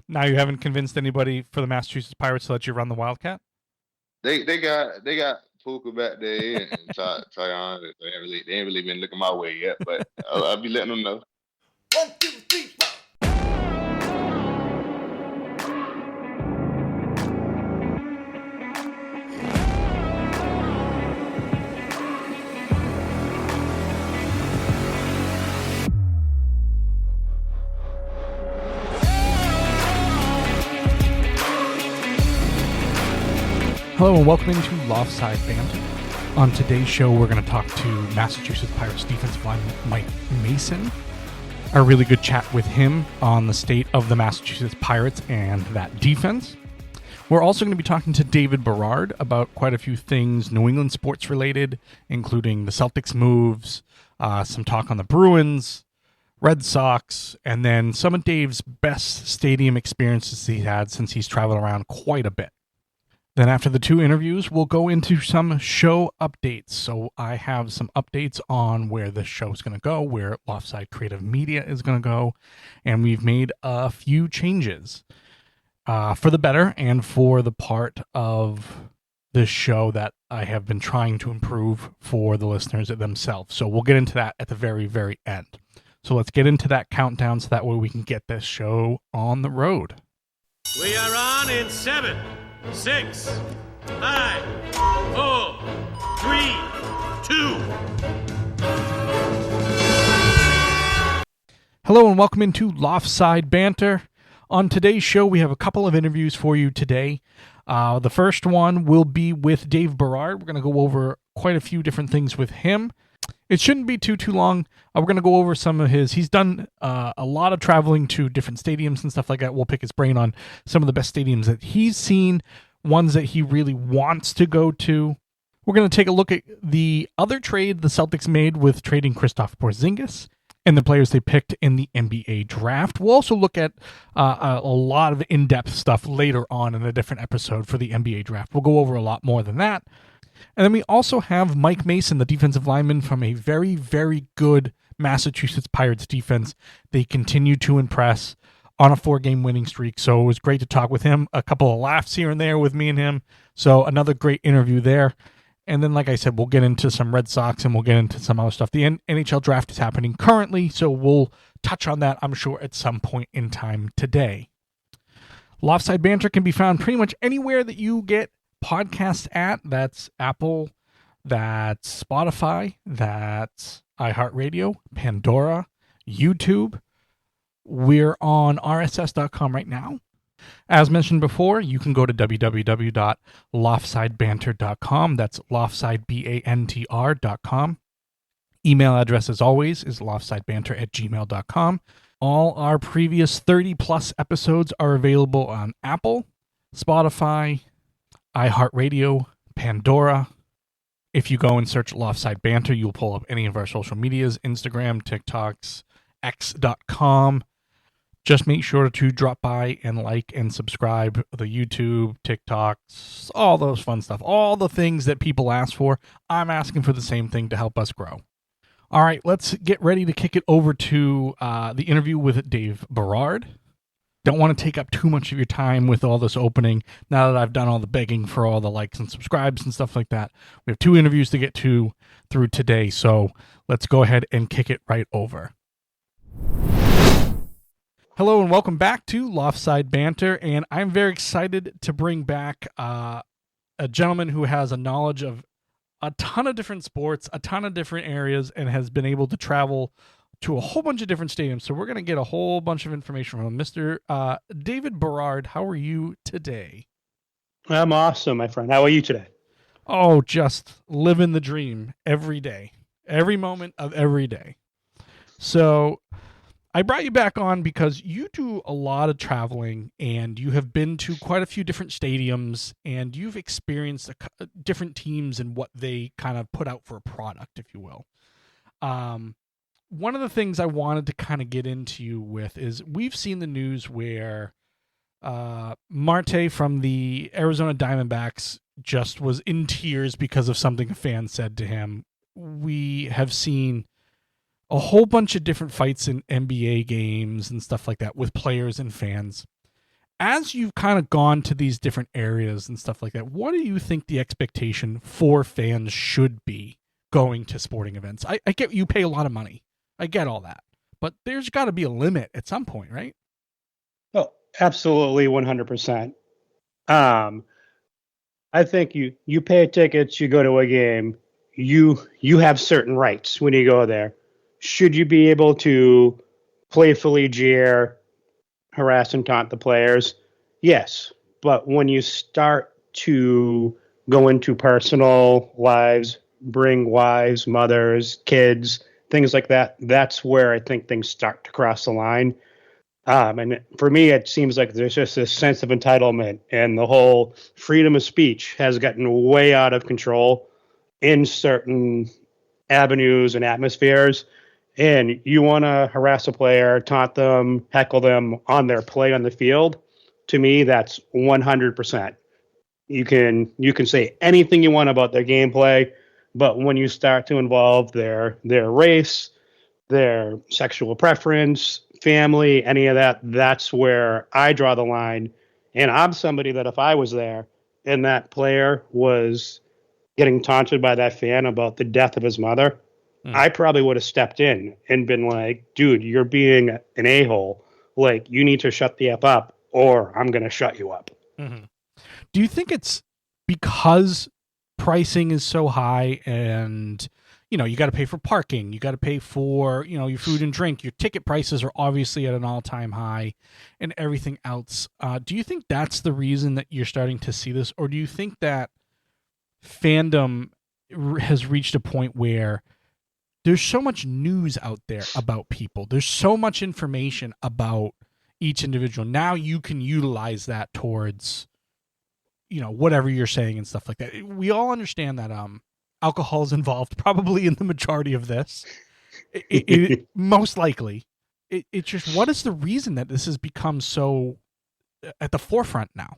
Now you haven't convinced anybody for the Massachusetts Pirates to let you run the Wildcat? They got Puka back there and Tyon. They ain't really been looking my way yet, but I'll be letting them know. 1, 2, 3, 4. Hello and welcome into Loftside Bantr. On today's show, we're going to talk to Massachusetts Pirates defensive lineman Mike Mason. A really good chat with him on the state of the Massachusetts Pirates and that defense. We're also going to be talking to David Berard about quite a few things New England sports related, including the Celtics moves, some talk on the Bruins, Red Sox, and then some of Dave's best stadium experiences he had since he's traveled around quite a bit. Then after the two interviews, we'll go into some show updates. So I have some updates on where the show is going to go, where Loftside Creative Media is going to go, and we've made a few changes for the better and for the part of this show that I have been trying to improve for the listeners themselves. So we'll get into that at the very, very end. So let's get into that countdown so that way we can get this show on the road. We are on in 7, 6, 5, 4, 3, 2. Hello and welcome into Loftside Bantr. On today's show, we have a couple of interviews for you today. The first one will be with Dave Berard. We're going to go over quite a few different things with him. It shouldn't be too long. We're going to go over some of he's done a lot of traveling to different stadiums and stuff like that. We'll pick his brain on some of the best stadiums that he's seen, ones that he really wants to go to. We're going to take a look at the other trade the Celtics made with trading Kristaps Porzingis and the players they picked in the NBA draft. We'll also look at a lot of in-depth stuff later on in a different episode for the NBA draft. We'll go over a lot more than that. And then we also have Mike Mason, the defensive lineman from a very, very good Massachusetts Pirates defense. They continue to impress on a 4-game winning streak. So it was great to talk with him. A couple of laughs here and there with me and him. So another great interview there. And then, like I said, we'll get into some Red Sox and we'll get into some other stuff. The NHL draft is happening currently, so we'll touch on that, I'm sure, at some point in time today. Loftside Bantr can be found pretty much anywhere that you get podcasts at. That's Apple, that's Spotify, that's iHeartRadio, Pandora, YouTube. We're on rss.com right now. As mentioned before, you can go to www.loftsidebanter.com. That's loftsideBantr.com. Email address, as always, is loftsidebanter@gmail.com. All our previous 30-plus episodes are available on Apple, Spotify, iHeartRadio, Pandora. If you go and search Loftside Bantr, you'll pull up any of our social medias, Instagram, TikToks, x.com. Just make sure to drop by and like and subscribe the YouTube, TikToks, all those fun stuff, all the things that people ask for. I'm asking for the same thing to help us grow. All right, let's get ready to kick it over to the interview with Dave Berard. Don't want to take up too much of your time with all this opening now that I've done all the begging for all the likes and subscribes and stuff like that. We have 2 interviews to get through today, so let's go ahead and kick it right over. Hello and welcome back to Loftside Bantr, and I'm very excited to bring back a gentleman who has a knowledge of a ton of different sports, a ton of different areas, and has been able to travel to a whole bunch of different stadiums. So we're going to get a whole bunch of information from him. Mr. David Berard, how are you today? I'm awesome, my friend. How are you today? Oh, just living the dream every day, every moment of every day. So I brought you back on because you do a lot of traveling and you have been to quite a few different stadiums and you've experienced different teams and what they kind of put out for a product, if you will. One of the things I wanted to kind of get into you with is we've seen the news where Marte from the Arizona Diamondbacks just was in tears because of something a fan said to him. We have seen a whole bunch of different fights in NBA games and stuff like that with players and fans. as you've kind of gone to these different areas and stuff like that, what do you think the expectation for fans should be going to sporting events? I get you pay a lot of money. I get all that. But there's got to be a limit at some point, right? Oh, absolutely, 100%. I think you pay tickets, you go to a game, you have certain rights when you go there. Should you be able to playfully jeer, harass, and taunt the players? Yes, but when you start to go into personal lives, bring wives, mothers, kids, things like that, that's where I think things start to cross the line. And for me, it seems like there's just this sense of entitlement, and the whole freedom of speech has gotten way out of control in certain avenues and atmospheres. And you want to harass a player, taunt them, heckle them on their play on the field. To me, that's 100%. You can say anything you want about their gameplay, but when you start to involve their race, their sexual preference, family, any of that, that's where I draw the line. And I'm somebody that if I was there and that player was getting taunted by that fan about the death of his mother, I probably would have stepped in and been like, dude, you're being an a-hole. Like, you need to shut the F up or I'm going to shut you up. Mm-hmm. Do you think it's because pricing is so high and, you know, you got to pay for parking, you got to pay for, you know, your food and drink, your ticket prices are obviously at an all-time high and everything else. Do you think that's the reason that you're starting to see this? Or do you think that fandom has reached a point where there's so much news out there about people, there's so much information about each individual, now you can utilize that towards, you know, whatever you're saying and stuff like that? We all understand that alcohol is involved probably in the majority of this. Most likely. It's just, what is the reason that this has become so at the forefront now?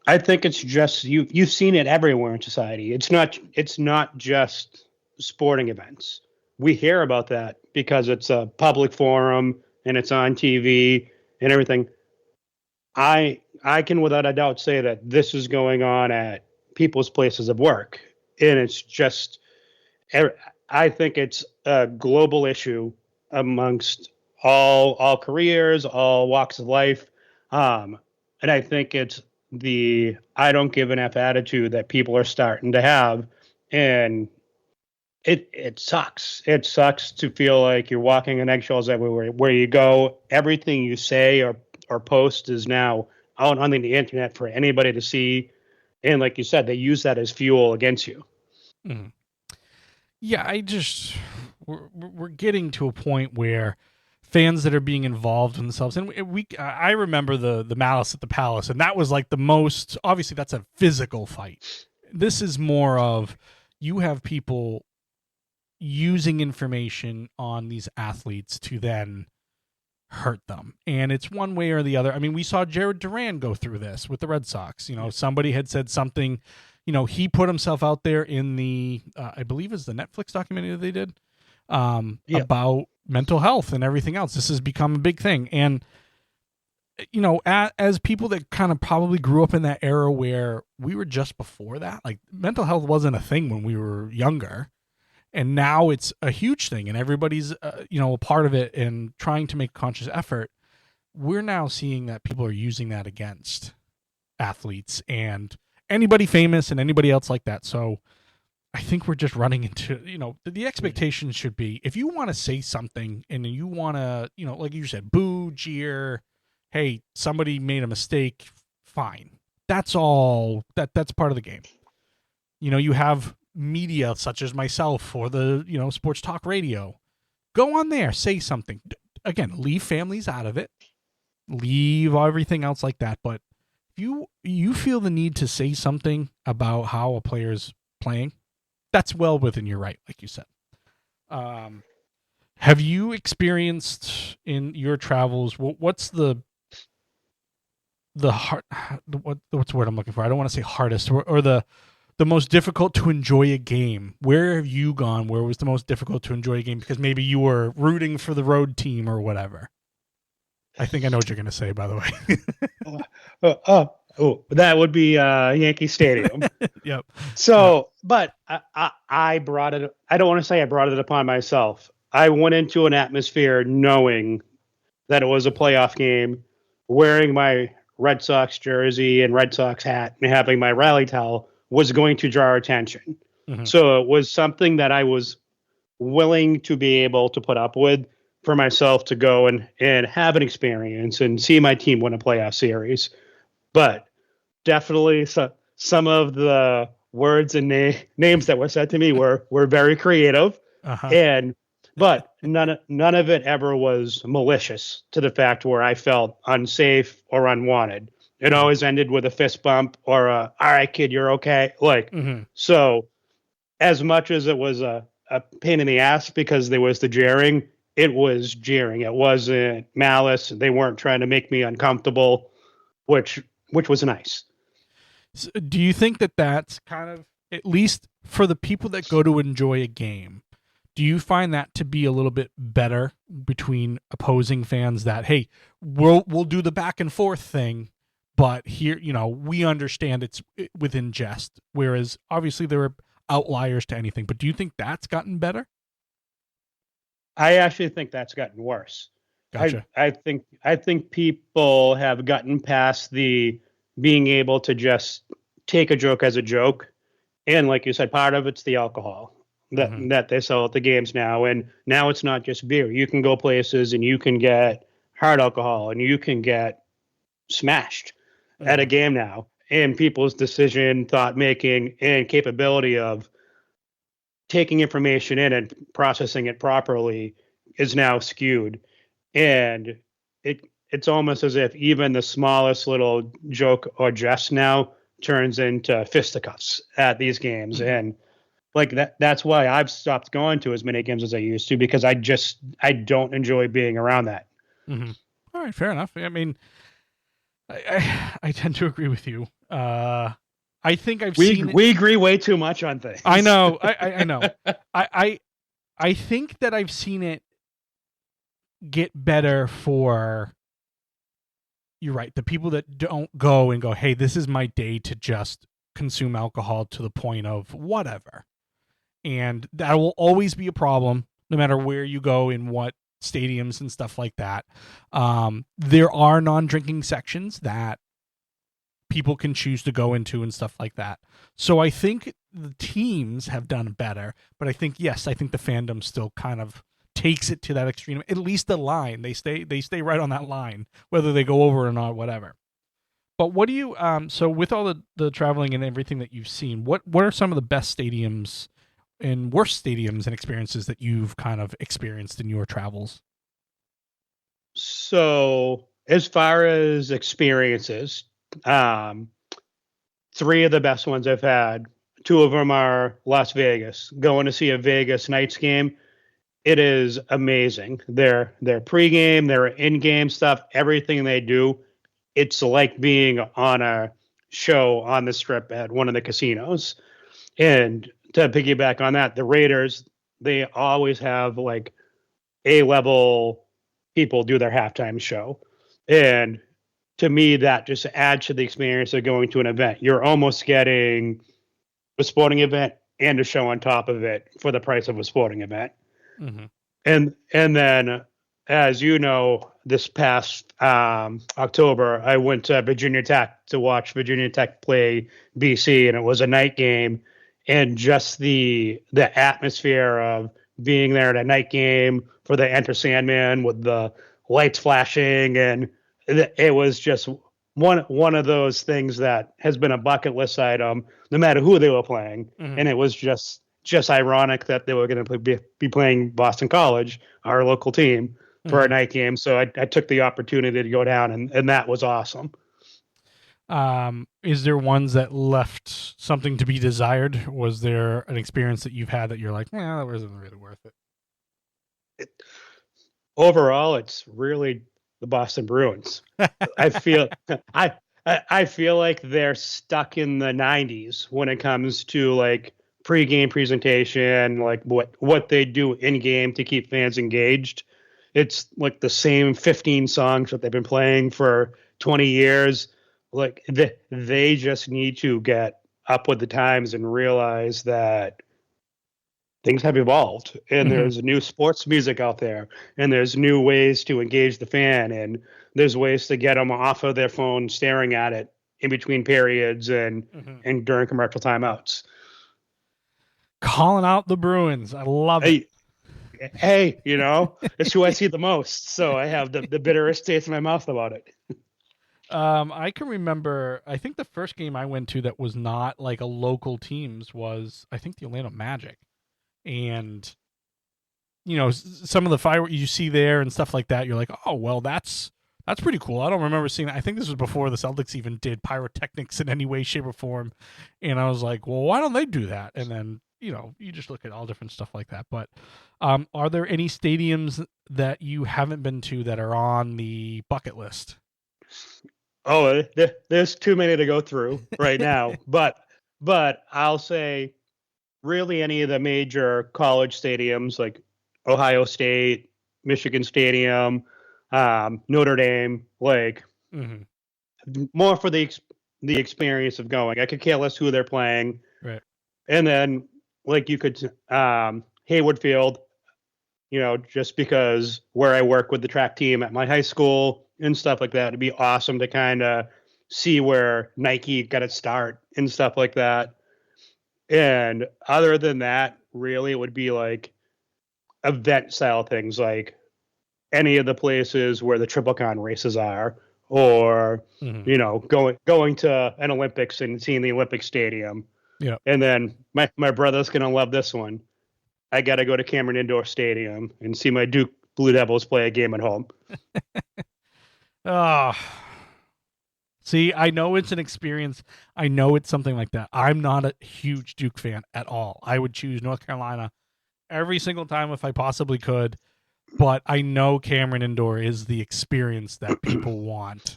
I think it's just you've seen it everywhere in society. It's not just sporting events. We hear about that because it's a public forum and it's on TV and everything. I can without a doubt say that this is going on at people's places of work, and it's just, I think it's a global issue amongst all careers, all walks of life, and I think it's the I don't give an F attitude that people are starting to have, and it sucks. It sucks to feel like you're walking on eggshells everywhere where you go. Everything you say or post is now out on the internet for anybody to see. And like you said, they use that as fuel against you. Mm. Yeah, we're getting to a point where fans that are being involved themselves, and I remember the Malice at the Palace, and that was like the most, obviously that's a physical fight. This is more of, you have people using information on these athletes to then hurt them, and it's one way or the other. I mean, we saw Jared Duran go through this with the Red Sox. You know, somebody had said something, you know, he put himself out there in the I believe it's the Netflix documentary that they did about mental health and everything else. This has become a big thing, and you know, as people that kind of probably grew up in that era where we were just before that, like, mental health wasn't a thing when we were younger. And now it's a huge thing, and everybody's, you know, a part of it and trying to make conscious effort. We're now seeing that people are using that against athletes and anybody famous and anybody else like that. So I think we're just running into, you know, the expectation should be, if you want to say something and you want to, you know, like you said, boo, jeer, hey, somebody made a mistake, fine. That's all, that's part of the game. You know, you have media such as myself or the, you know, sports talk radio. Go on there, say something. Again, leave families out of it. Leave everything else like that. But if you feel the need to say something about how a player's playing, that's well within your right, like you said. Have you experienced in your travels, what's the hard, what's the word I'm looking for? I don't want to say hardest, or the most difficult to enjoy a game. Where have you gone? Where was the most difficult to enjoy a game? Because maybe you were rooting for the road team or whatever. I think I know what you're going to say, by the way. That would be Yankee Stadium. Yep. So, but I brought it. I don't want to say I brought it upon myself. I went into an atmosphere knowing that it was a playoff game, wearing my Red Sox jersey and Red Sox hat and having my rally towel was going to draw attention. Mm-hmm. So it was something that I was willing to be able to put up with for myself to go and have an experience and see my team win a playoff series. But definitely some of the words and names that were said to me were very creative. Uh-huh. But none of it ever was malicious to the fact where I felt unsafe or unwanted. It always ended with a fist bump or all right, kid, you're okay. So as much as it was a pain in the ass because there was the jeering, it was jeering. It wasn't malice. They weren't trying to make me uncomfortable, which was nice. So do you think that that's kind of, at least for the people that go to enjoy a game, do you find that to be a little bit better between opposing fans that, hey, we'll do the back and forth thing, but here, we understand it's within jest, whereas obviously there are outliers to anything, but do you think that's gotten better? I actually think that's gotten worse. Gotcha. I think people have gotten past the being able to just take a joke as a joke. And like you said, part of it's the alcohol that they sell at the games now. And now it's not just beer. You can go places and you can get hard alcohol and you can get smashed at a game now. And people's decision, thought making, and capability of taking information in and processing it properly is now skewed. And it's almost as if even the smallest little joke or jest now turns into fisticuffs at these games. And like that's why I've stopped going to as many games as I used to, because I don't enjoy being around that. Mm-hmm. All right, fair enough. I mean, I tend to agree with you. I think we agree way too much on things. I know. I know. I think that I've seen it get better for, you're right, the people that don't go and go, hey, this is my day to just consume alcohol to the point of whatever. And that will always be a problem no matter where you go, in what stadiums and stuff like that. There are non-drinking sections that people can choose to go into and stuff like that. So I think the teams have done better, but I think the fandom still kind of takes it to that extreme. At least the line, they stay right on that line, whether they go over or not, whatever. But what do you, so with all the traveling and everything that you've seen, what are some of the best stadiums and worst stadiums and experiences that you've kind of experienced in your travels? So as far as experiences, 3 of the best ones I've had, 2 of them are Las Vegas. Going to see a Vegas Knights game, it is amazing. Their pregame, their in-game stuff, everything they do, it's like being on a show on the strip at one of the casinos. And to piggyback on that, the Raiders, they always have like A-level people do their halftime show. And to me, that just adds to the experience of going to an event. You're almost getting a sporting event and a show on top of it for the price of a sporting event. Mm-hmm. And then, as you know, this past October, I went to Virginia Tech to watch Virginia Tech play BC, and it was a night game. And just the atmosphere of being there at a night game for the Enter Sandman with the lights flashing, and it was just one of those things that has been a bucket list item, no matter who they were playing. Mm-hmm. And it was just ironic that they were going to be playing Boston College, our local team, for a night game. So I took the opportunity to go down, and that was awesome. Is there ones that left something to be desired? Was there an experience that you've had that you're like, that wasn't really worth it? Overall, it's really the Boston Bruins. I feel like they're stuck in the 90s when it comes to like pregame presentation, like what they do in game to keep fans engaged. it's like the same 15 songs that they've been playing for 20 years. Like they just need to get up with the times and realize that things have evolved and there's new sports music out there and there's new ways to engage the fan and there's ways to get them off of their phone staring at it in between periods and during commercial timeouts. Calling out the Bruins. I love it. Hey, it's who I see the most. So I have the bitterest taste in my mouth about it. I can remember, I think the first game I went to that was not like a local teams was, I think, the Orlando Magic. And, some of the fireworks you see there and stuff like that, you're like, oh, well, that's pretty cool. I don't remember seeing that. I think this was before the Celtics even did pyrotechnics in any way, shape, or form. And I was like, well, why don't they do that? And then, you just look at all different stuff like that. But are there any stadiums that you haven't been to that are on the bucket list? Oh, there's too many to go through right now. But I'll say really any of the major college stadiums like Ohio State, Michigan Stadium, Notre Dame, like more for the experience of going. I could care less who they're playing. Right. And then like you could Haywood Field, just because where I work with the track team at my high school and stuff like that, it'd be awesome to kind of see where Nike got its start and stuff like that. And other than that, really, it would be like event style things, like any of the places where the Triple Con races are, or going to an Olympics and seeing the Olympic Stadium. Yeah. And then my brother's gonna love this one. I got to go to Cameron Indoor Stadium and see my Duke Blue Devils play a game at home. See, I know it's an experience. I know it's something like that. I'm not a huge Duke fan at all. I would choose North Carolina every single time if I possibly could. But I know Cameron Indoor is the experience that people want.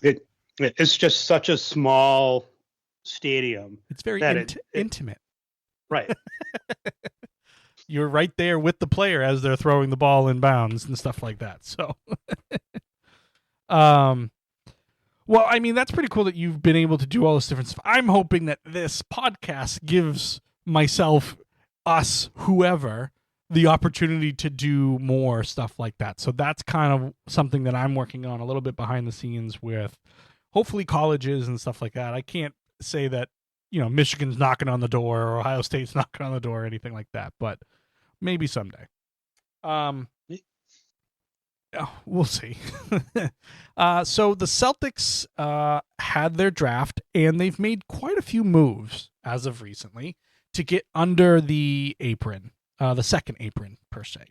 It's just such a small stadium. It's very intimate. Right. You're right there with the player as they're throwing the ball in bounds and stuff like that. So, well, I mean, that's pretty cool that you've been able to do all this different stuff. I'm hoping that this podcast gives myself, us, whoever, the opportunity to do more stuff like that. So that's kind of something that I'm working on a little bit behind the scenes with hopefully colleges and stuff like that. I can't say that, Michigan's knocking on the door or Ohio State's knocking on the door or anything like that, but maybe someday. We'll see. So the Celtics had their draft, and they've made quite a few moves as of recently to get under the apron, the second apron per se.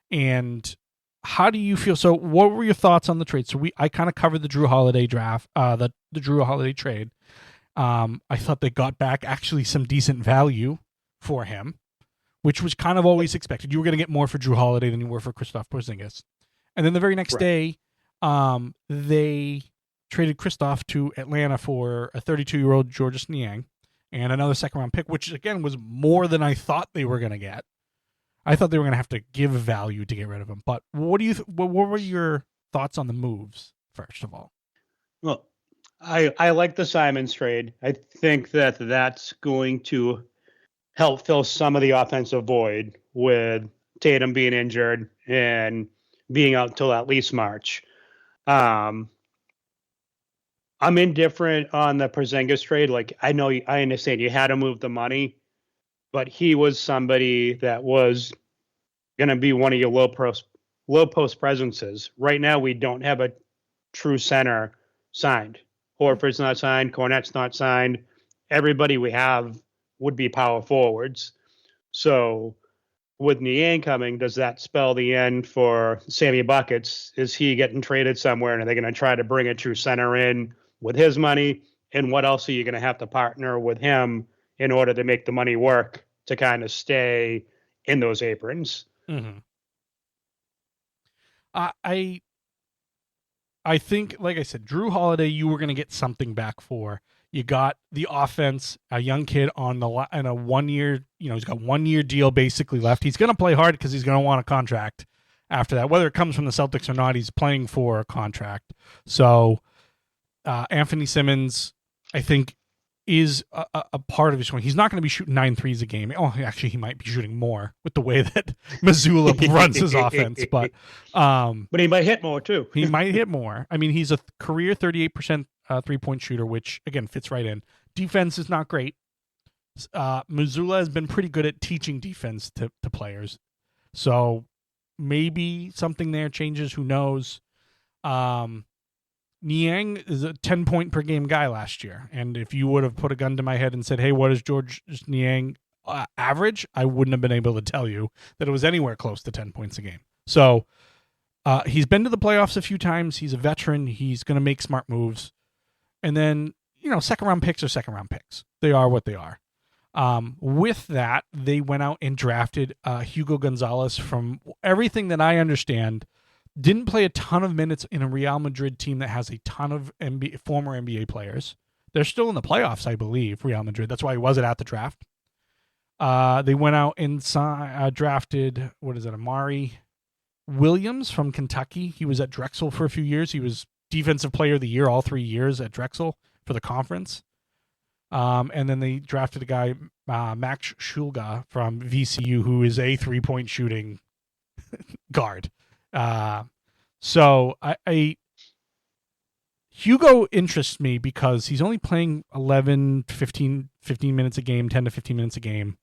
And how do you feel? So what were your thoughts on the trade? So I kind of covered the Drew Holiday draft, the Drew Holiday trade. I thought they got back actually some decent value for him, which was kind of always expected. You were going to get more for Drew Holiday than you were for Kristaps Porzingis. And then the very next day, they traded Kristaps to Atlanta for a 32-year-old Georges Niang and another second-round pick, which, again, was more than I thought they were going to get. I thought they were going to have to give value to get rid of him. But what were your thoughts on the moves, first of all? Well, I like the Simons trade. I think that's going to help fill some of the offensive void with Tatum being injured and being out until at least March. I'm indifferent on the Porzingis trade. Like, I understand you had to move the money, but he was somebody that was going to be one of your low post presences. Right now, we don't have a true center signed. Horford's not signed. Cornette's not signed. Everybody we have would be power forwards. So with Niang coming, does that spell the end for Sammy Buckets? Is he getting traded somewhere, and are they going to try to bring a true center in with his money? And what else are you going to have to partner with him in order to make the money work to kind of stay in those aprons? Mm-hmm. I think, like I said, Drew Holiday, you were going to get something back for. You got the offense, a young kid on a 1 year, he's got 1 year deal basically left. He's going to play hard because he's going to want a contract after that. Whether it comes from the Celtics or not, he's playing for a contract. So Anthony Simmons, I think, is a part of his swing. He's not going to be shooting 9 threes a game. Oh, actually, he might be shooting more with the way that Missoula runs his offense. But he might hit more, too. He might hit more. I mean, he's a career 38% three-point shooter, which, again, fits right in. Defense is not great. Missoula has been pretty good at teaching defense to players. So maybe something there changes. Who knows? Niang is a 10-point per game guy last year. And if you would have put a gun to my head and said, hey, what is George Niang average? I wouldn't have been able to tell you that it was anywhere close to 10 points a game. So he's been to the playoffs a few times. He's a veteran. He's going to make smart moves. And then, second-round picks are second-round picks. They are what they are. With that, they went out and drafted Hugo Gonzalez. From everything that I understand, didn't play a ton of minutes in a Real Madrid team that has a ton of former NBA players. They're still in the playoffs, I believe, Real Madrid. That's why he wasn't at the draft. They went out and drafted, Amari Williams from Kentucky. He was at Drexel for a few years. He was Defensive Player of the Year all 3 years at Drexel for the conference. And then they drafted a guy, Max Shulga from VCU, who is a three-point shooting guard. So Hugo interests me because he's only playing 15 minutes a game, 10 to 15 minutes a game.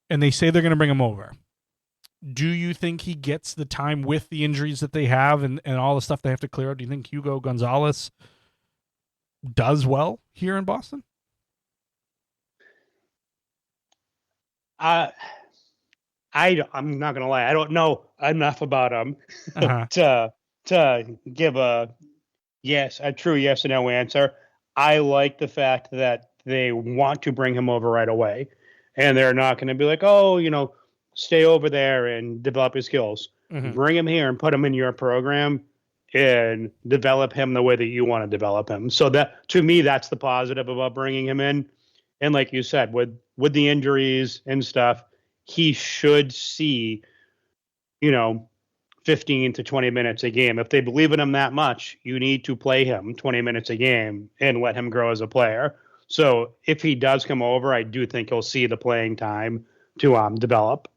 And they say they're going to bring him over. Do you think he gets the time with the injuries that they have and all the stuff they have to clear out? Do you think Hugo Gonzalez does well here in Boston? I'm not gonna lie. I don't know enough about him to give a true yes or no answer. I like the fact that they want to bring him over right away, and they're not going to be like, stay over there and develop his skills. Mm-hmm. Bring him here and put him in your program and develop him the way that you want to develop him. So that, to me, that's the positive about bringing him in. And like you said, with the injuries and stuff, he should see, 15 to 20 minutes a game. If they believe in him that much, you need to play him 20 minutes a game and let him grow as a player. So if he does come over, I do think he'll see the playing time to develop.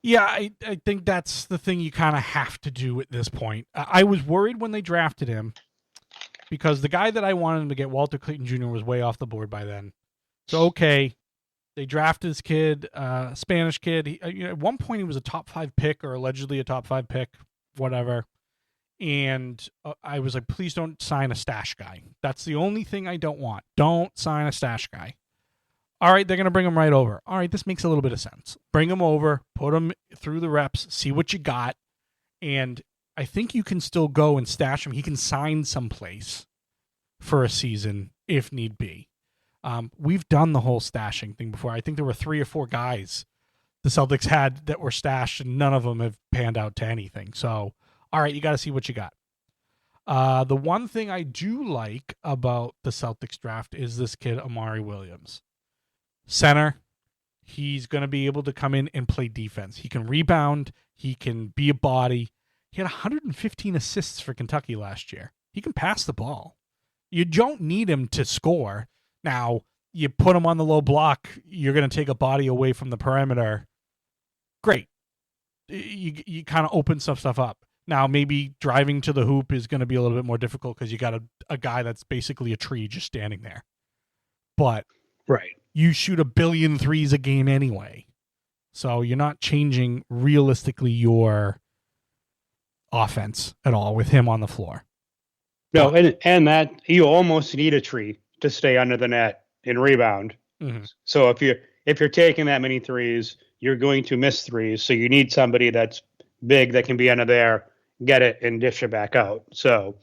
Yeah, I think that's the thing you kind of have to do at this point. I was worried when they drafted him because the guy that I wanted him to get, Walter Clayton Jr., was way off the board by then. So, okay, they drafted this kid, Spanish kid. At one point, he was a top 5 pick or allegedly a top 5 pick, whatever. And I was like, please don't sign a stash guy. That's the only thing I don't want. Don't sign a stash guy. All right, they're going to bring him right over. All right, this makes a little bit of sense. Bring him over, put him through the reps, see what you got. And I think you can still go and stash him. He can sign someplace for a season if need be. We've done the whole stashing thing before. I think there were 3 or 4 guys the Celtics had that were stashed, and none of them have panned out to anything. So, all right, you got to see what you got. The one thing I do like about the Celtics draft is this kid, Amari Williams. Center, he's going to be able to come in and play defense. He can rebound. He can be a body. He had 115 assists for Kentucky last year. He can pass the ball. You don't need him to score. Now, you put him on the low block, you're going to take a body away from the perimeter. Great. You kind of open some stuff up. Now, maybe driving to the hoop is going to be a little bit more difficult because you got a guy that's basically a tree just standing there. But right. You shoot 1 billion threes a game anyway. So you're not changing realistically your offense at all with him on the floor. No, and that you almost need a tree to stay under the net and rebound. Mm-hmm. So if you're taking that many threes, you're going to miss threes. So you need somebody that's big that can be under there, get it, and dish it back out. So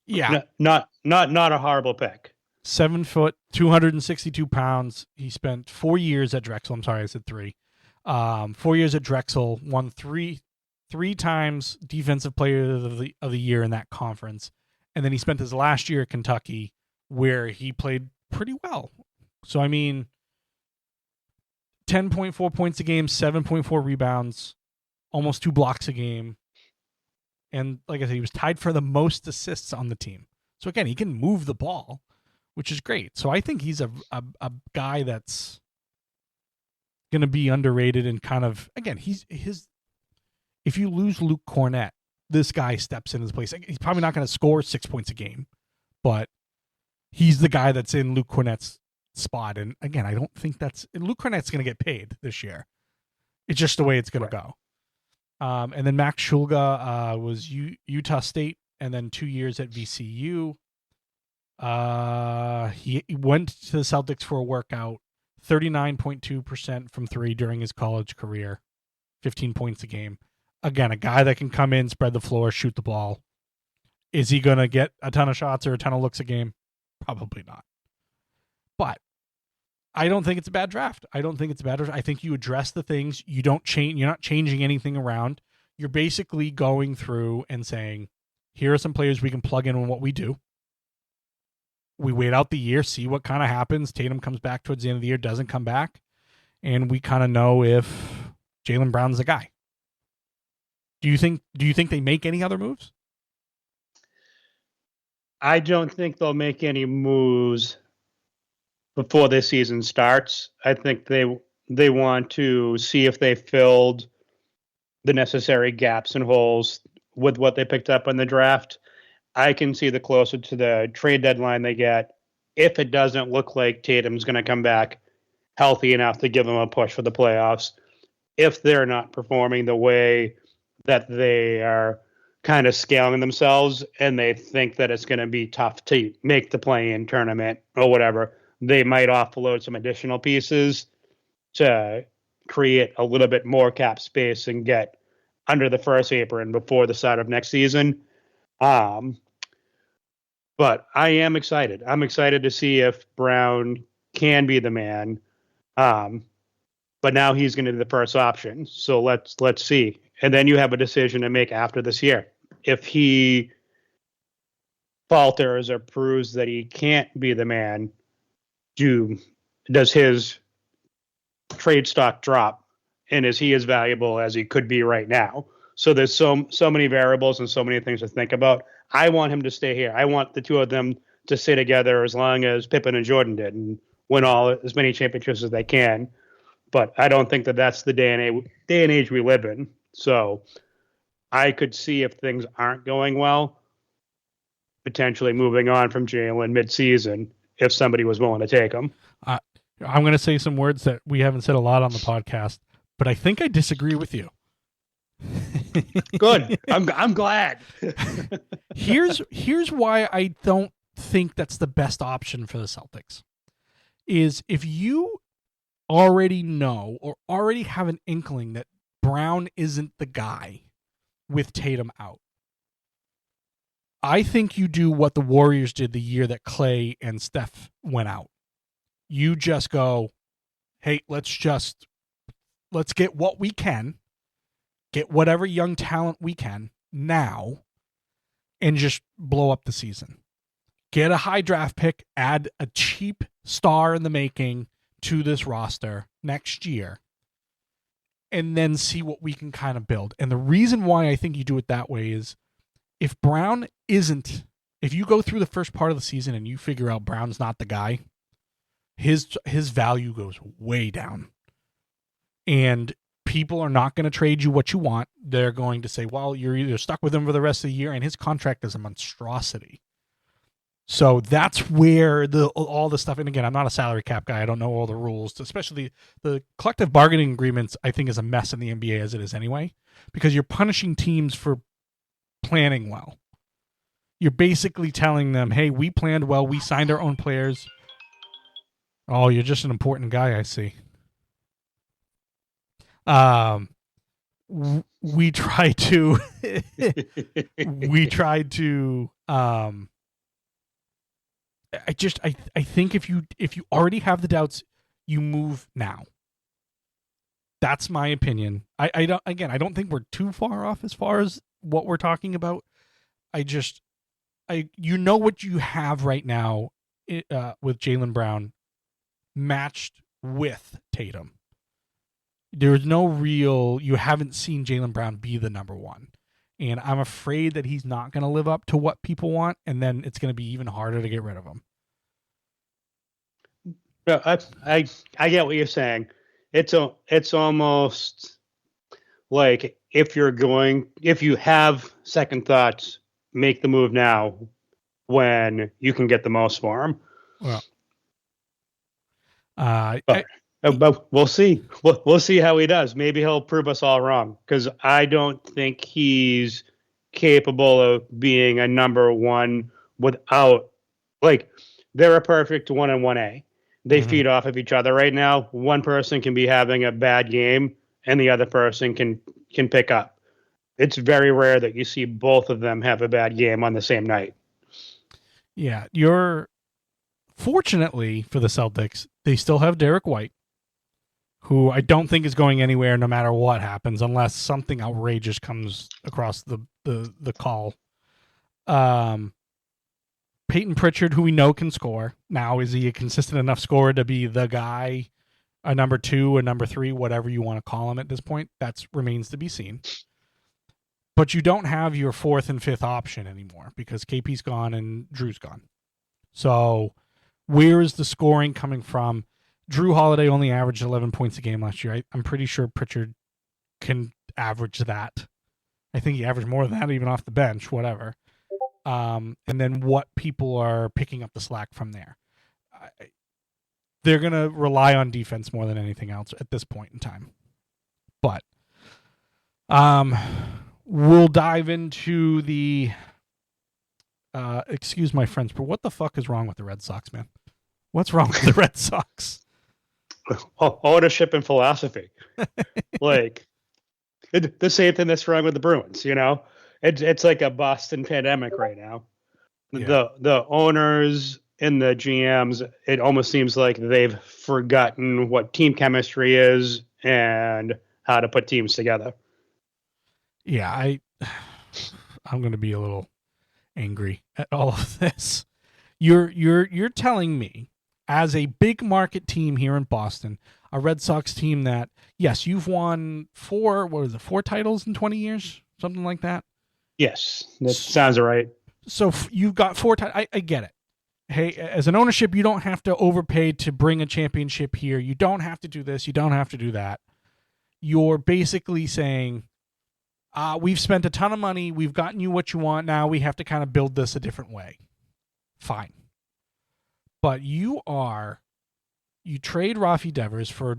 yeah, not a horrible pick. 7 foot, 262 pounds. He spent 4 years at Drexel. I'm sorry, I said 3. 4 years at Drexel, won three times Defensive Player of the Year in that conference. And then he spent his last year at Kentucky where he played pretty well. So, I mean, 10.4 points a game, 7.4 rebounds. almost 2 blocks a game. And like I said, he was tied for the most assists on the team. So again, he can move the ball, which is great. So I think he's a guy that's going to be underrated and kind of, again, if you lose Luke Cornett, this guy steps in his place. He's probably not going to score 6 points a game, but he's the guy that's in Luke Cornett's spot. And again, I don't think Luke Cornett's going to get paid this year. It's just the way it's going to go. And then Max Shulga was Utah State and then 2 years at VCU. He went to the Celtics for a workout, 39.2% from 3 during his college career, 15 points a game. Again, a guy that can come in, spread the floor, shoot the ball. Is he going to get a ton of shots or a ton of looks a game? Probably not. But I don't think it's a bad draft. I think you address the things. You don't change. You're not changing anything around. You're basically going through and saying, here are some players we can plug in on what we do. We wait out the year, see what kind of happens. Tatum comes back towards the end of the year, doesn't come back. And we kind of know if Jaylen Brown's the guy. Do you think they make any other moves? I don't think they'll make any moves before this season starts. I think they want to see if they filled the necessary gaps and holes with what they picked up in the draft. I can see the closer to the trade deadline they get, if it doesn't look like Tatum's going to come back healthy enough to give them a push for the playoffs, if they're not performing the way that they are kind of scaling themselves and they think that it's going to be tough to make the play-in tournament or whatever, they might offload some additional pieces to create a little bit more cap space and get under the first apron before the start of next season. But I am excited. I'm excited to see if Brown can be the man. But now he's going to be the first option. So let's see. And then you have a decision to make after this year. If he falters or proves that he can't be the man, does his trade stock drop? And is he as valuable as he could be right now? So there's so many variables and so many things to think about. I want him to stay here. I want the two of them to stay together as long as Pippen and Jordan did and win as many championships as they can. But I don't think that that's the day and age we live in. So I could see if things aren't going well, potentially moving on from Jaylen mid-season if somebody was willing to take him. I'm going to say some words that we haven't said a lot on the podcast, but I think I disagree with you. Good. I'm glad. Here's why I don't think that's the best option for the Celtics. Is if you already know or already have an inkling that Brown isn't the guy with Tatum out, I think you do what the Warriors did the year that Clay and Steph went out. You just go, hey, let's get what we can, get whatever young talent we can now, and just blow up the season. Get a high draft pick, add a cheap star in the making to this roster next year, and then see what we can kind of build. And the reason why I think you do it that way is if you go through the first part of the season and you figure out Brown's not the guy, his value goes way down. And people are not going to trade you what you want. They're going to say, well, you're either stuck with him for the rest of the year, and his contract is a monstrosity. So that's where all the stuff, and again, I'm not a salary cap guy. I don't know all the rules, especially the collective bargaining agreements, I think is a mess in the NBA as it is anyway, because you're punishing teams for planning well. You're basically telling them, hey, we planned well. We signed our own players. Oh, you're just an important guy, I see. We tried to I think if you already have the doubts, you move now. That's my opinion. I don't think we're too far off as far as what we're talking about. You know what you have right now with Jaylen Brown matched with Tatum. There's no real. You haven't seen Jaylen Brown be the number one, and I'm afraid that he's not going to live up to what people want, and then it's going to be even harder to get rid of him. No, I get what you're saying. It's almost like if you have second thoughts, make the move now when you can get the most for him. Well, but we'll see. We'll see how he does. Maybe he'll prove us all wrong, because I don't think he's capable of being a number one without, like, they're a perfect 1 and 1A. They feed off of each other right now. One person can be having a bad game and the other person can pick up. It's very rare that you see both of them have a bad game on the same night. Yeah, fortunately for the Celtics, they still have Derek White, who I don't think is going anywhere no matter what happens, unless something outrageous comes across the call. Peyton Pritchard, who we know can score. Now, is he a consistent enough scorer to be the guy, a number 2, a number 3, whatever you want to call him at this point? That remains to be seen. But you don't have your 4th and 5th option anymore because KP's gone and Drew's gone. So where is the scoring coming from? Drew Holiday only averaged 11 points a game last year. I'm pretty sure Pritchard can average that. I think he averaged more than that even off the bench, whatever. And then what people are picking up the slack from there. They're going to rely on defense more than anything else at this point in time. But we'll dive into the excuse my French, but what the fuck is wrong with the Red Sox, man? What's wrong with the Red Sox? Ownership and philosophy. Like, the same thing that's wrong with the Bruins, you know? It's like a Boston pandemic right now. Yeah. The owners and the GMs, it almost seems like they've forgotten what team chemistry is and how to put teams together. Yeah, I'm going to be a little angry at all of this. You're telling me, as a big market team here in Boston, a Red Sox team that, yes, you've won 4 titles in 20 years, something like that. Yes, that sounds right. So you've got 4 titles. I get it. Hey, as an ownership, you don't have to overpay to bring a championship here. You don't have to do this. You don't have to do that. You're basically saying, we've spent a ton of money. We've gotten you what you want. Now we have to kind of build this a different way. Fine. But you trade Rafi Devers for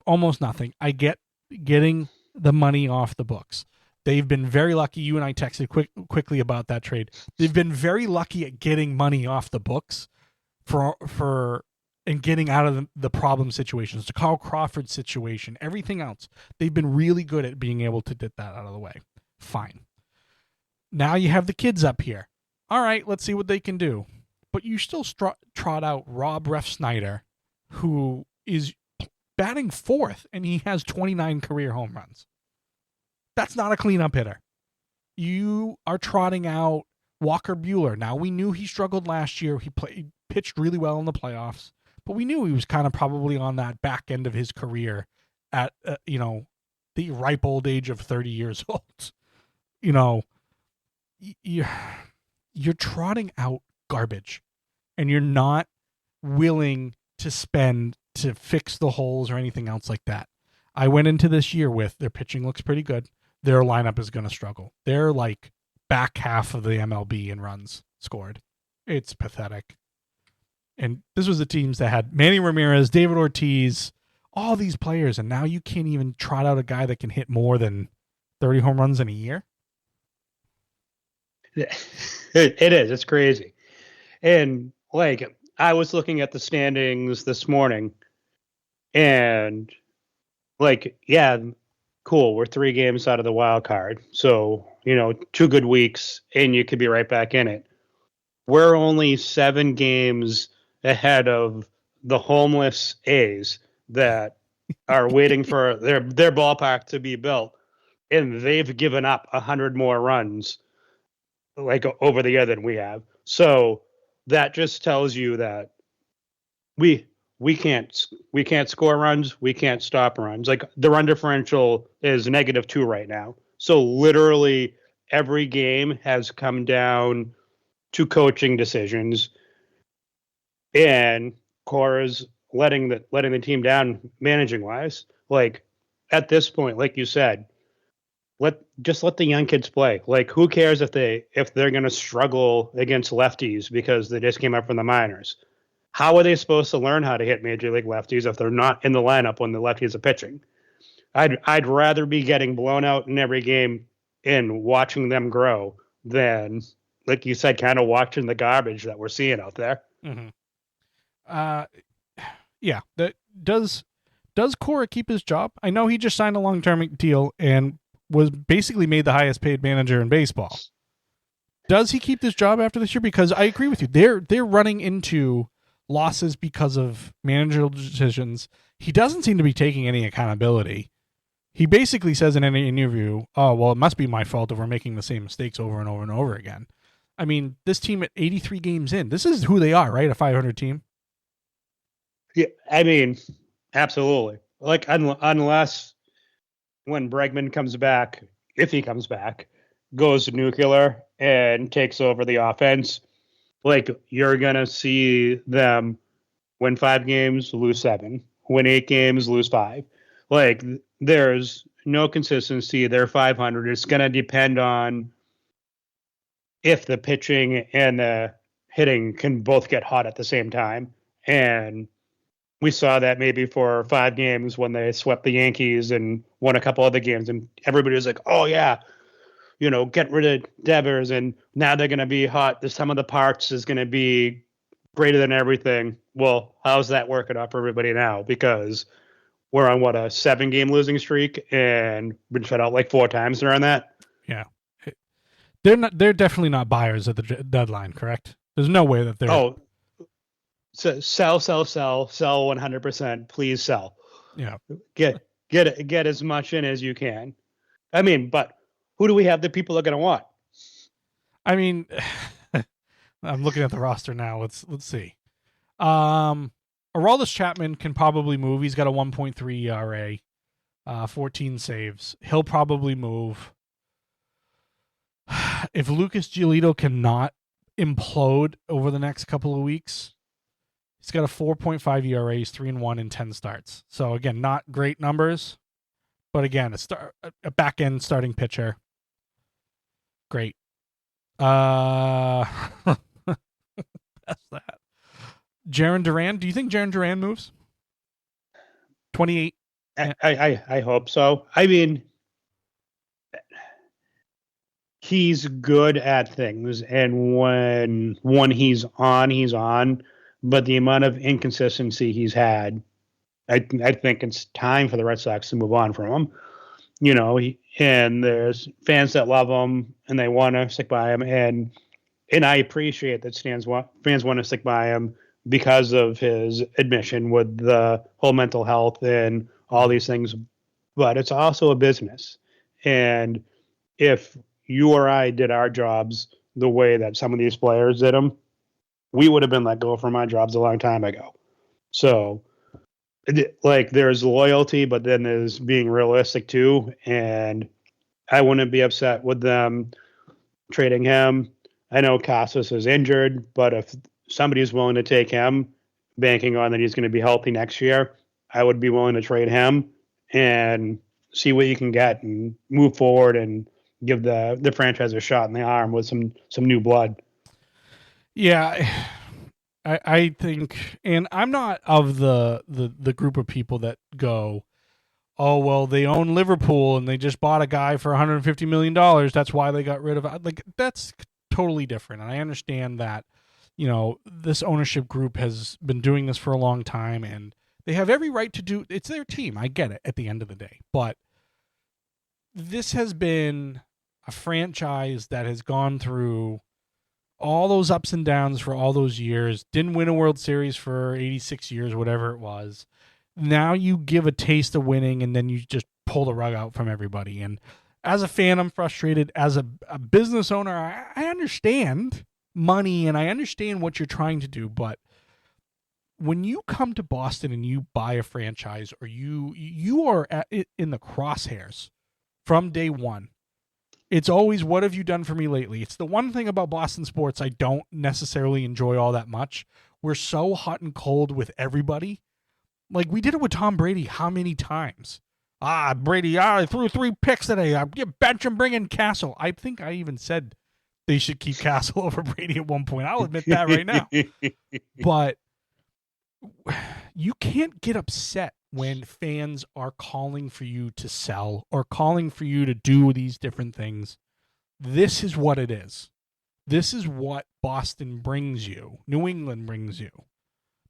almost nothing. I get getting the money off the books. They've been very lucky. You and I texted quickly about that trade. They've been very lucky at getting money off the books for and getting out of the problem situations, the Carl Crawford situation, everything else. They've been really good at being able to get that out of the way. Fine. Now you have the kids up here. All right, let's see what they can do. But you still trot out Rob Refsnyder, who is batting 4th, and he has 29 career home runs. That's not a cleanup hitter. You are trotting out Walker Buehler. Now, we knew he struggled last year. He pitched really well in the playoffs, but we knew he was kind of probably on that back end of his career at, the ripe old age of 30 years old. You're trotting out garbage, and you're not willing to spend to fix the holes or anything else like that. I went into this year with their pitching looks pretty good. Their lineup is going to struggle. They're like back half of the MLB in runs scored. It's pathetic. And this was the teams that had Manny Ramirez, David Ortiz, all these players, and now you can't even trot out a guy that can hit more than 30 home runs in a year? It is. It's crazy. And, like, I was looking at the standings this morning, and, like, yeah, cool, we're 3 games out of the wild card. So, 2 good weeks, and you could be right back in it. We're only 7 games ahead of the homeless A's that are waiting for their ballpark to be built, and they've given up 100 more runs, like, over the year than we have. So that just tells you that we we can't score runs, we can't stop runs. Like the run differential is -2 right now. So literally every game has come down to coaching decisions, and Cora's letting the team down managing wise. Like at this point, like you said, let the young kids play. Like who cares if they're going to struggle against lefties because they just came up from the minors? How are they supposed to learn how to hit major league lefties if they're not in the lineup when the lefties are pitching? I'd rather be getting blown out in every game and watching them grow than, like you said, kind of watching the garbage that we're seeing out there. Mm-hmm. Yeah. Does Cora keep his job? I know he just signed a long-term deal and was basically made the highest paid manager in baseball. Does he keep this job after this year? Because I agree with you. They're running into losses because of managerial decisions. He doesn't seem to be taking any accountability. He basically says in any interview, "Oh, well, it must be my fault if we're making the same mistakes over and over and over again." I mean, this team at 83 games in, this is who they are, right? A 500 team. Yeah, I mean, absolutely. Like unless when Bregman comes back, if he comes back, goes nuclear and takes over the offense, like you're gonna see them win 5 games, lose 7, win 8 games, lose 5. Like there's no consistency. They're 500. It's gonna depend on if the pitching and the hitting can both get hot at the same time. And we saw that maybe for 5 games when they swept the Yankees and won a couple other games, and everybody was like, "Oh yeah, get rid of Devers, and now they're going to be hot. The sum of the parts is going to be greater than everything." Well, how's that working out for everybody now? Because we're on a 7-game losing streak and been shut out like 4 times during that. Yeah, they're definitely not buyers at the deadline, correct? There's no way that they're. Oh, so sell 100%. Please sell. Yeah, get as much in as you can. I mean, but who do we have that people are going to want? I mean, I'm looking at the roster now. Let's see. Aroldis Chapman can probably move. He's got a 1.3 ERA, 14 saves. He'll probably move. If Lucas Giolito cannot implode over the next couple of weeks, he's got a 4.5 ERA. He's 3-1 in 10 starts. So again, not great numbers, but again, a back end starting pitcher. Great. That's that. Jarren Duran. Do you think Jarren Duran moves? 28. I hope so. I mean, he's good at things, and when he's on. But the amount of inconsistency he's had, I think it's time for the Red Sox to move on from him. And there's fans that love him and they want to stick by him, and I appreciate that fans want to stick by him because of his admission with the whole mental health and all these things. But it's also a business, and if you or I did our jobs the way that some of these players did them, we would have been let go from our jobs a long time ago. So, like, there's loyalty, but then there's being realistic too. And I wouldn't be upset with them trading him. I know Casas is injured, but if somebody's willing to take him, banking on that he's going to be healthy next year, I would be willing to trade him and see what you can get and move forward and give the franchise a shot in the arm with some new blood. Yeah, I think, and I'm not of the group of people that go, "Oh, well, they own Liverpool and they just bought a guy for $150 million. That's why they got rid of it." Like, that's totally different. And I understand that, this ownership group has been doing this for a long time and they have every right to do, it's their team. I get it at the end of the day. But this has been a franchise that has gone through all those ups and downs for all those years, didn't win a World Series for 86 years, whatever it was. Now you give a taste of winning and then you just pull the rug out from everybody. And as a fan, I'm frustrated. As a business owner, I understand money and I understand what you're trying to do, but when you come to Boston and you buy a franchise, or you are in the crosshairs from day one. It's always, what have you done for me lately? It's the one thing about Boston sports I don't necessarily enjoy all that much. We're so hot and cold with everybody. Like, we did it with Tom Brady how many times? Brady, I threw 3 picks today. You bench and bring in Castle. I think I even said they should keep Castle over Brady at one point. I'll admit that right now. But you can't get upset when fans are calling for you to sell or calling for you to do these different things. This is what it is. This is what Boston brings you. New England brings you.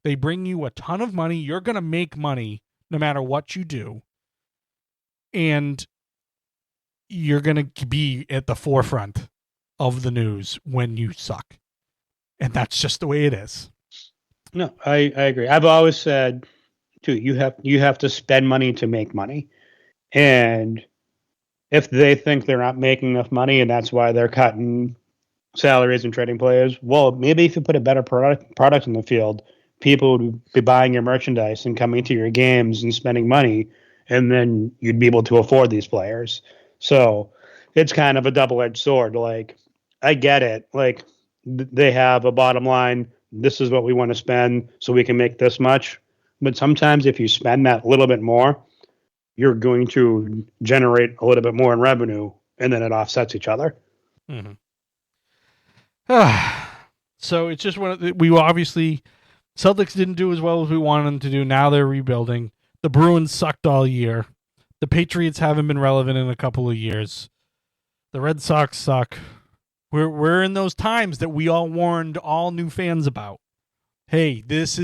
They bring you a ton of money. You're going to make money no matter what you do. And you're going to be at the forefront of the news when you suck. And that's just the way it is. No, I agree. I've always said, too, you have to spend money to make money. And if they think they're not making enough money and that's why they're cutting salaries and trading players, well, maybe if you put a better product in the field, people would be buying your merchandise and coming to your games and spending money, and then you'd be able to afford these players. So it's kind of a double-edged sword. Like, I get it. Like, they have a bottom line. This is what we want to spend so we can make this much. But sometimes if you spend that little bit more, you're going to generate a little bit more in revenue, and then it offsets each other. Mm-hmm. So it's just we obviously, Celtics didn't do as well as we wanted them to do. Now they're rebuilding. The Bruins sucked all year. The Patriots haven't been relevant in a couple of years. The Red Sox suck. We're in those times that we all warned all new fans about. Hey, this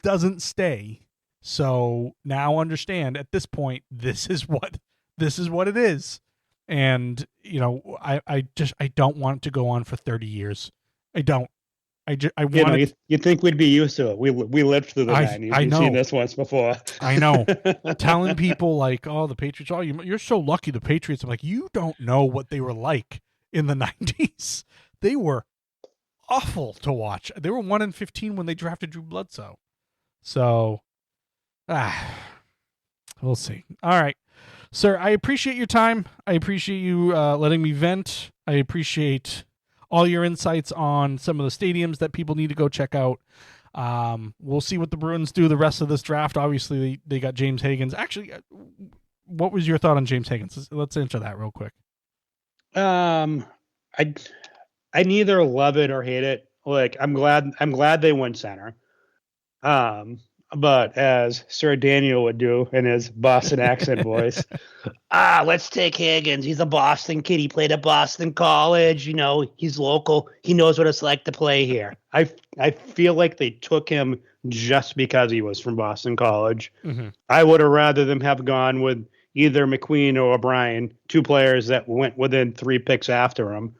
doesn't stay. So now understand, at this point, this is what it is. And, you know, I don't want it to go on for 30 years. I don't. You think we'd be used to it. We lived through the 90s. I know. We've seen this once before. I know. Telling people like, oh, the Patriots, you're so lucky the Patriots. I'm like, you don't know what they were like in the 90s. They were awful to watch. They were 1-15 when they drafted Drew Bledsoe. So, we'll see. All right. Sir, I appreciate your time. I appreciate you letting me vent. I appreciate all your insights on some of the stadiums that people need to go check out. We'll see what the Bruins do the rest of this draft. Obviously, they got James Higgins. Actually, what was your thought on James Higgins? Let's answer that real quick. I neither love it or hate it. Like, I'm glad they went center. But as Sir Daniel would do in his Boston accent voice, let's take Higgins. He's a Boston kid. He played at Boston College. You know, he's local. He knows what it's like to play here. I feel like they took him just because he was from Boston College. Mm-hmm. I would have rather them have gone with either McQueen or O'Brien, 2 players that went within 3 picks after him.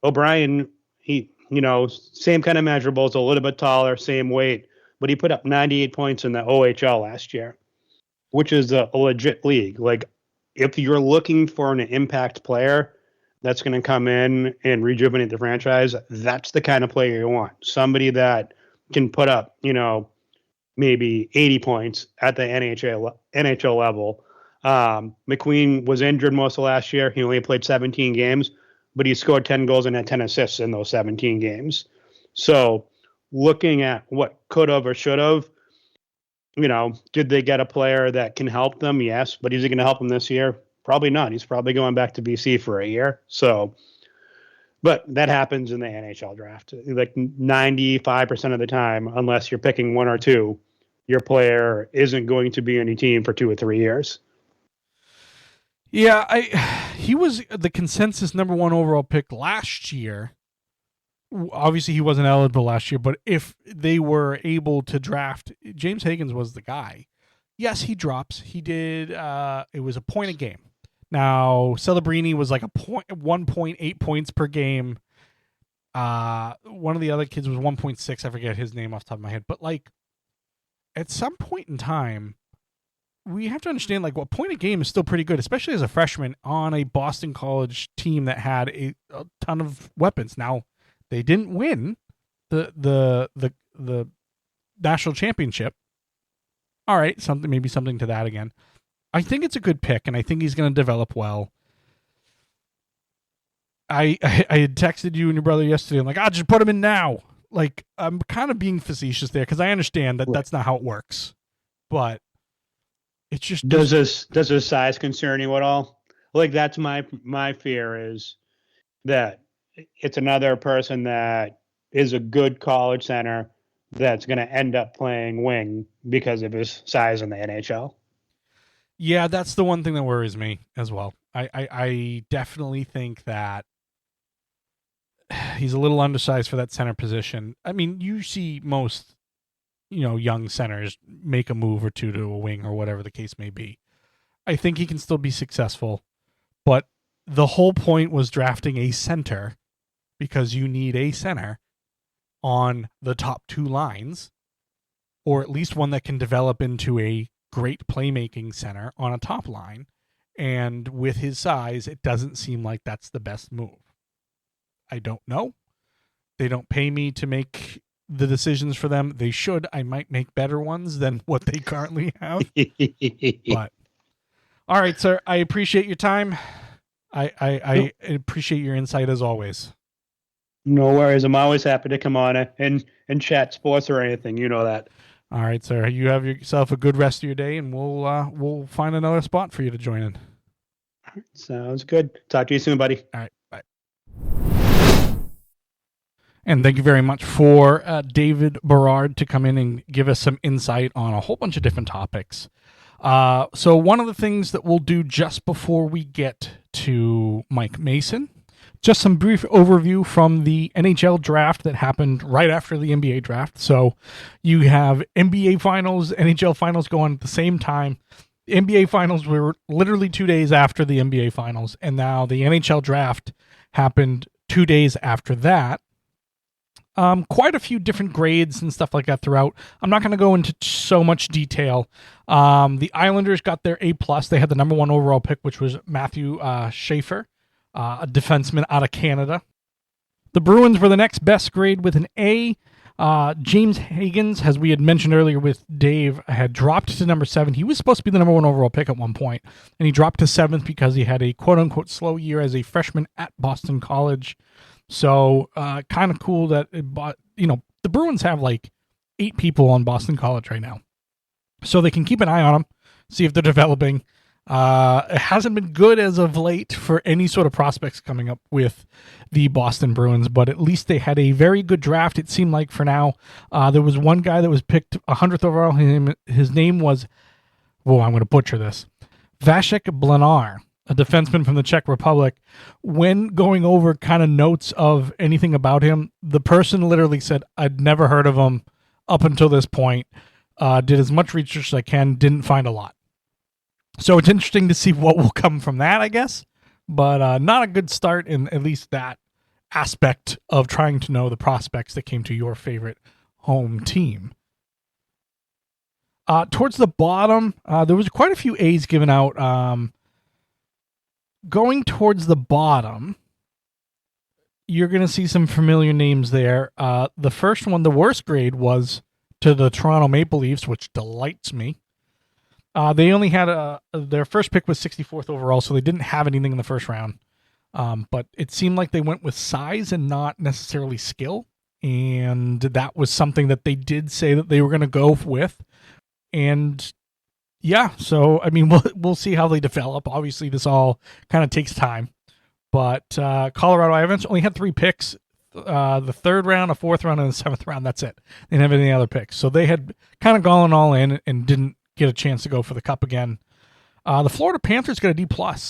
O'Brien, he, you know, same kind of measurables, a little bit taller, same weight. But he put up 98 points in the OHL last year, which is a legit league. Like, if you're looking for an impact player that's going to come in and rejuvenate the franchise, that's the kind of player you want. Somebody that can put up, you know, maybe 80 points at the NHL level. McQueen was injured most of last year. He only played 17 games, but he scored 10 goals and had 10 assists in those 17 games. So, looking at what could have or should have, you know, did they get a player that can help them? Yes. But is he going to help them this year? Probably not. He's probably going back to BC for a year. So, but that happens in the NHL draft. Like 95% of the time, unless you're picking 1 or 2, your player isn't going to be on your team for 2 or 3 years. Yeah, he was the consensus number 1 overall pick last year. Obviously, he wasn't eligible last year, but if they were able to draft, James Higgins was the guy. Yes, he drops. He did. It was a point a game. Now, Celebrini was like 1.8 points per game. One of the other kids was 1.6. I forget his name off the top of my head. But, like, at some point in time, we have to understand, like, what point a game is still pretty good, especially as a freshman on a Boston College team that had a ton of weapons. Now, they didn't win the the national championship. All right, maybe something to that again. I think it's a good pick, and I think he's going to develop well. I had texted you and your brother yesterday. I'm like, just put him in now. Like, I'm kind of being facetious there because I understand that that's not how it works. But it's just does his size concern you at all? Like, that's my fear is that it's another person that is a good college center that's going to end up playing wing because of his size in the NHL. Yeah, that's the one thing that worries me as well. I definitely think that he's a little undersized for that center position. I mean, you see most, young centers make a move or two to a wing or whatever the case may be. I think he can still be successful, but the whole point was drafting a center because you need a center on the top two lines, or at least one that can develop into a great playmaking center on a top line. And with his size, it doesn't seem like that's the best move. I don't know. They don't pay me to make the decisions for them. They should. I might make better ones than what they currently have. But all right, sir. I appreciate your time. I appreciate your insight as always. No worries. I'm always happy to come on and chat sports or anything. You know that. All right, sir. You have yourself a good rest of your day, and we'll find another spot for you to join in. Sounds good. Talk to you soon, buddy. All right. Bye. And thank you very much for David Berard to come in and give us some insight on a whole bunch of different topics. So one of the things that we'll do just before we get to Mike Mason, just some brief overview from the NHL draft that happened right after the NBA draft. So you have NBA finals, NHL finals going at the same time. The NBA finals were literally 2 days after the NBA finals, and now the NHL draft happened 2 days after that. Quite a few different grades and stuff like that throughout. I'm not going to go into so much detail. The Islanders got their A+. They had the number 1 overall pick, which was Matthew Schaefer, a defenseman out of Canada. The Bruins were the next best grade with an A. James Higgins, as we had mentioned earlier with Dave, had dropped to number 7. He was supposed to be the number 1 overall pick at one point, and he dropped to 7th because he had a quote-unquote slow year as a freshman at Boston College. So kind of cool that, the Bruins have like 8 people on Boston College right now. So they can keep an eye on them, see if they're developing. It hasn't been good as of late for any sort of prospects coming up with the Boston Bruins, but at least they had a very good draft, it seemed like, for now. There was one guy that was picked 100th overall. His name was, I'm going to butcher this, Vasek Blanar, a defenseman from the Czech Republic. When going over kind of notes of anything about him, the person literally said, I'd never heard of him up until this point. Did as much research as I can, didn't find a lot. So it's interesting to see what will come from that, I guess. But not a good start in at least that aspect of trying to know the prospects that came to your favorite home team. Towards the bottom, there was quite a few A's given out. Going towards the bottom, you're going to see some familiar names there. The first one, the worst grade, was to the Toronto Maple Leafs, which delights me. They only had their first pick was 64th overall, so they didn't have anything in the first round. But it seemed like they went with size and not necessarily skill. And that was something that they did say that they were going to go with. And yeah, so, I mean, we'll see how they develop. Obviously, this all kind of takes time. But Colorado Avalanche only had 3 picks, the 3rd round, a 4th round, and the 7th round. That's it. They didn't have any other picks. So they had kind of gone all in and didn't get a chance to go for the cup again. The Florida Panthers got a D+.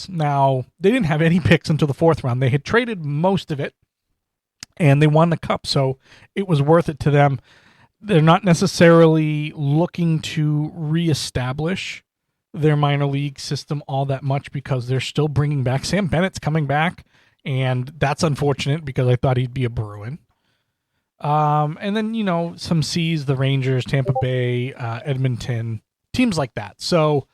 Now, they didn't have any picks until the 4th round. They had traded most of it, and they won the cup, so it was worth it to them. They're not necessarily looking to reestablish their minor league system all that much because they're still bringing back. Sam Bennett's coming back, and that's unfortunate because I thought he'd be a Bruin. And then, some C's, the Rangers, Tampa Bay, Edmonton, teams like that. So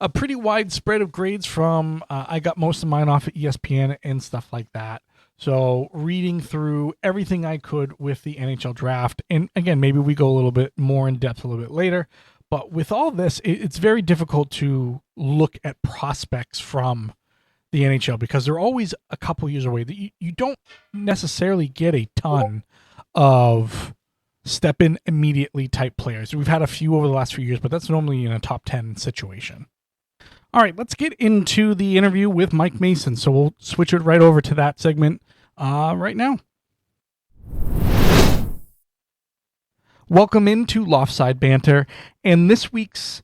a pretty wide spread of grades from, I got most of mine off of ESPN and stuff like that. So reading through everything I could with the NHL draft, and again, maybe we go a little bit more in depth a little bit later, but with all this, it's very difficult to look at prospects from the NHL because they're always a couple years away. You don't necessarily get a ton of step in immediately type players. We've had a few over the last few years, but that's normally in a top 10 situation. All right, let's get into the interview with Mike Mason. So we'll switch it right over to that segment right now. Welcome into Loftside Bantr, and this week's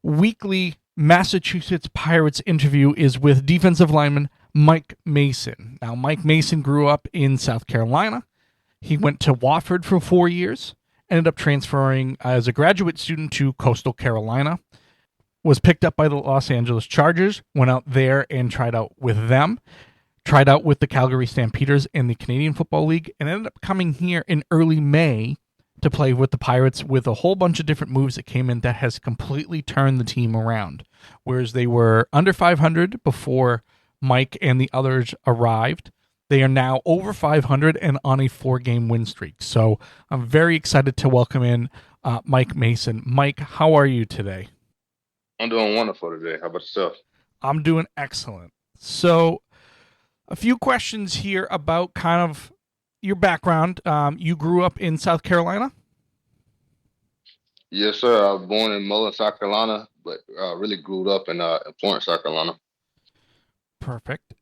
weekly Massachusetts Pirates interview is with defensive lineman Mike Mason. Now, Mike Mason grew up in South Carolina. He went to Wofford for 4 years, ended up transferring as a graduate student to Coastal Carolina, was picked up by the Los Angeles Chargers, went out there and tried out with them, tried out with the Calgary Stampeders in the Canadian Football League, and ended up coming here in early May to play with the Pirates with a whole bunch of different moves that came in that has completely turned the team around. Whereas they were under 500 before Mike and the others arrived, they are now over 500 and on a 4-game win streak. So I'm very excited to welcome in Mike Mason. Mike, how are you today? I'm doing wonderful today. How about yourself? I'm doing excellent. So a few questions here about kind of your background. You grew up in South Carolina? Yes, sir. I was born in Mullins, South Carolina, but really grew up in Florence, South Carolina. Perfect.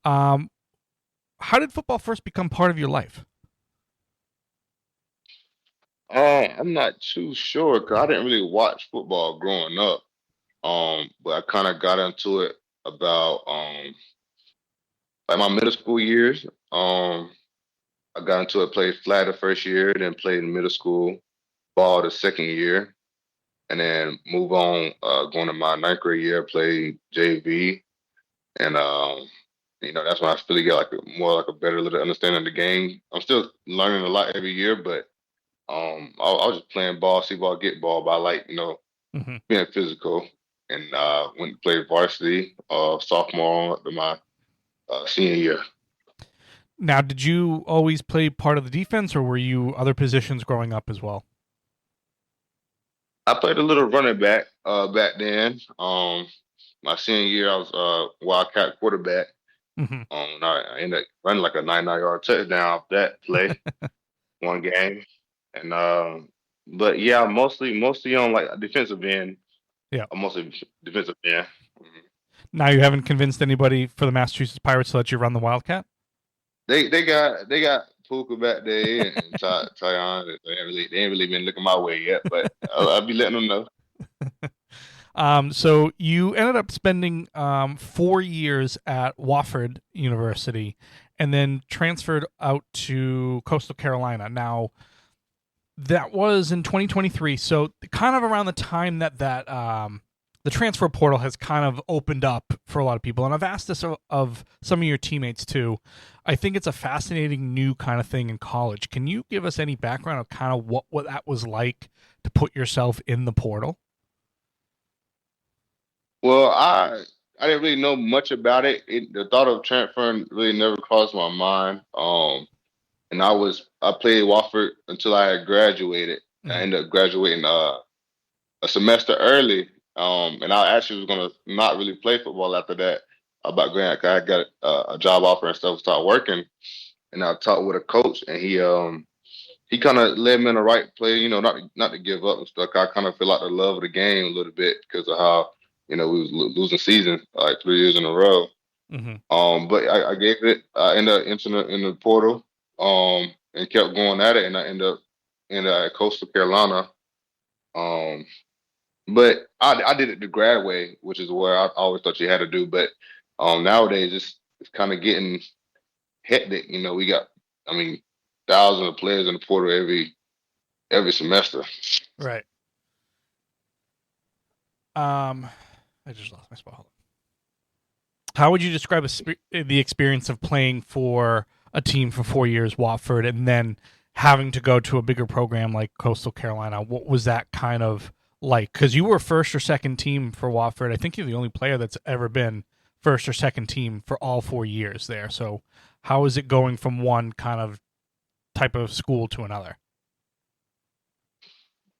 How did football first become part of your life? I'm not too sure because I didn't really watch football growing up. But I kind of got into it about like my middle school years. I got into it, played flag the first year, then played in middle school, ball the second year, and then move on, going to my ninth grade year, played JV. And, that's when I really got more a better little understanding of the game. I'm still learning a lot every year, but I was just playing ball, see ball, get ball, but I like, being physical. And went to play varsity sophomore to my senior year. Now, did you always play part of the defense, or were you other positions growing up as well? I played a little running back back then. My senior year, I was a Wildcat quarterback. Mm-hmm. I ended up running like a 99-yard touchdown off that play, one game. And but yeah, mostly on like a defensive end. Yeah, mostly defensive end. Mm-hmm. Now you haven't convinced anybody for the Massachusetts Pirates to let you run the Wildcat? They got Puka back there and Tyon. They ain't really been looking my way yet, but I'll be letting them know. So you ended up spending 4 years at Wofford University and then transferred out to Coastal Carolina. Now, that was in 2023, so kind of around the time that the transfer portal has kind of opened up for a lot of people. And I've asked this of some of your teammates too. I think it's a fascinating new kind of thing in college. Can you give us any background of kind of what that was like to put yourself in the portal? Well, I didn't really know much about it. The thought of transferring really never crossed my mind. And I played Wofford until I had graduated. Mm-hmm. I ended up graduating a semester early. And I actually was gonna not really play football after that. About grad, I got a job offer and stuff, start working, and I talked with a coach, and he kind of led me in the right play, not to give up and stuff. I kind of feel like the love of the game a little bit because of how we was losing season like 3 years in a row. Mm-hmm. But I gave it. I ended up entering in the portal, and kept going at it, and I ended up in Coastal Carolina. But I did it the grad way, which is where I always thought you had to do. But nowadays, it's kind of getting hectic. We got, thousands of players in the portal every semester. Right. I just lost my spot. Hold on. How would you describe the experience of playing for a team for 4 years, Wofford, and then having to go to a bigger program like Coastal Carolina? What was that kind of like? Because you were first or second team for Wofford. I think you're the only player that's ever been first or second team for all 4 years there. So how is it going from one kind of type of school to another?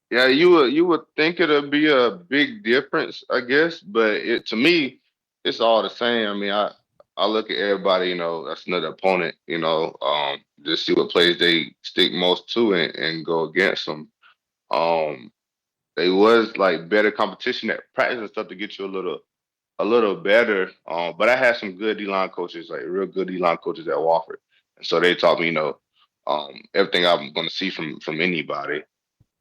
Yeah, you would think it'd be a big difference, I guess, but to me, it's all the same. I mean, I look at everybody, that's another opponent, just see what plays they stick most to and go against them. Um, they was like better competition at practice and stuff to get you a little better. But I had some good D line coaches, like real good D line coaches at Wofford, and so they taught me, everything I'm going to see from anybody.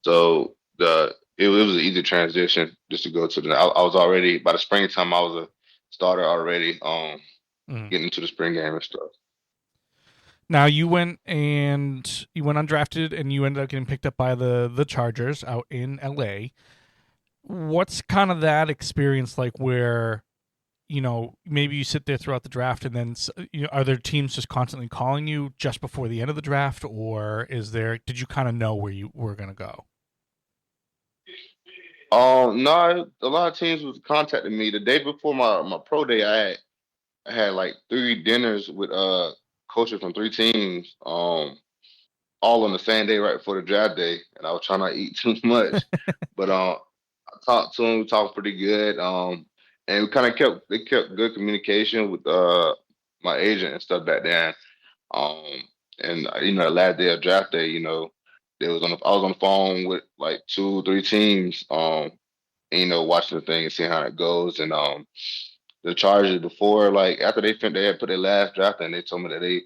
So it was an easy transition just to go to I was already by the springtime I was a starter already, Mhm. getting into the spring game and stuff. Now you went undrafted and you ended up getting picked up by the Chargers out in LA. What's kind of that experience like where maybe you sit there throughout the draft and then are there teams just constantly calling you just before the end of the draft, or did you kind of know where you were going to go? No, a lot of teams was contacting me the day before my pro day. I had like 3 dinners with coaches from 3 teams, all on the same day right before the draft day, and I was trying not to eat too much. But I talked to him. We talked pretty good. And we kind of kept good communication with my agent and stuff back then. Um, and the last day of draft day, I was on the phone with like 2, 3 teams, and, watching the thing and seeing how it goes. And the Chargers before, like after they had put their last draft in, they told me that they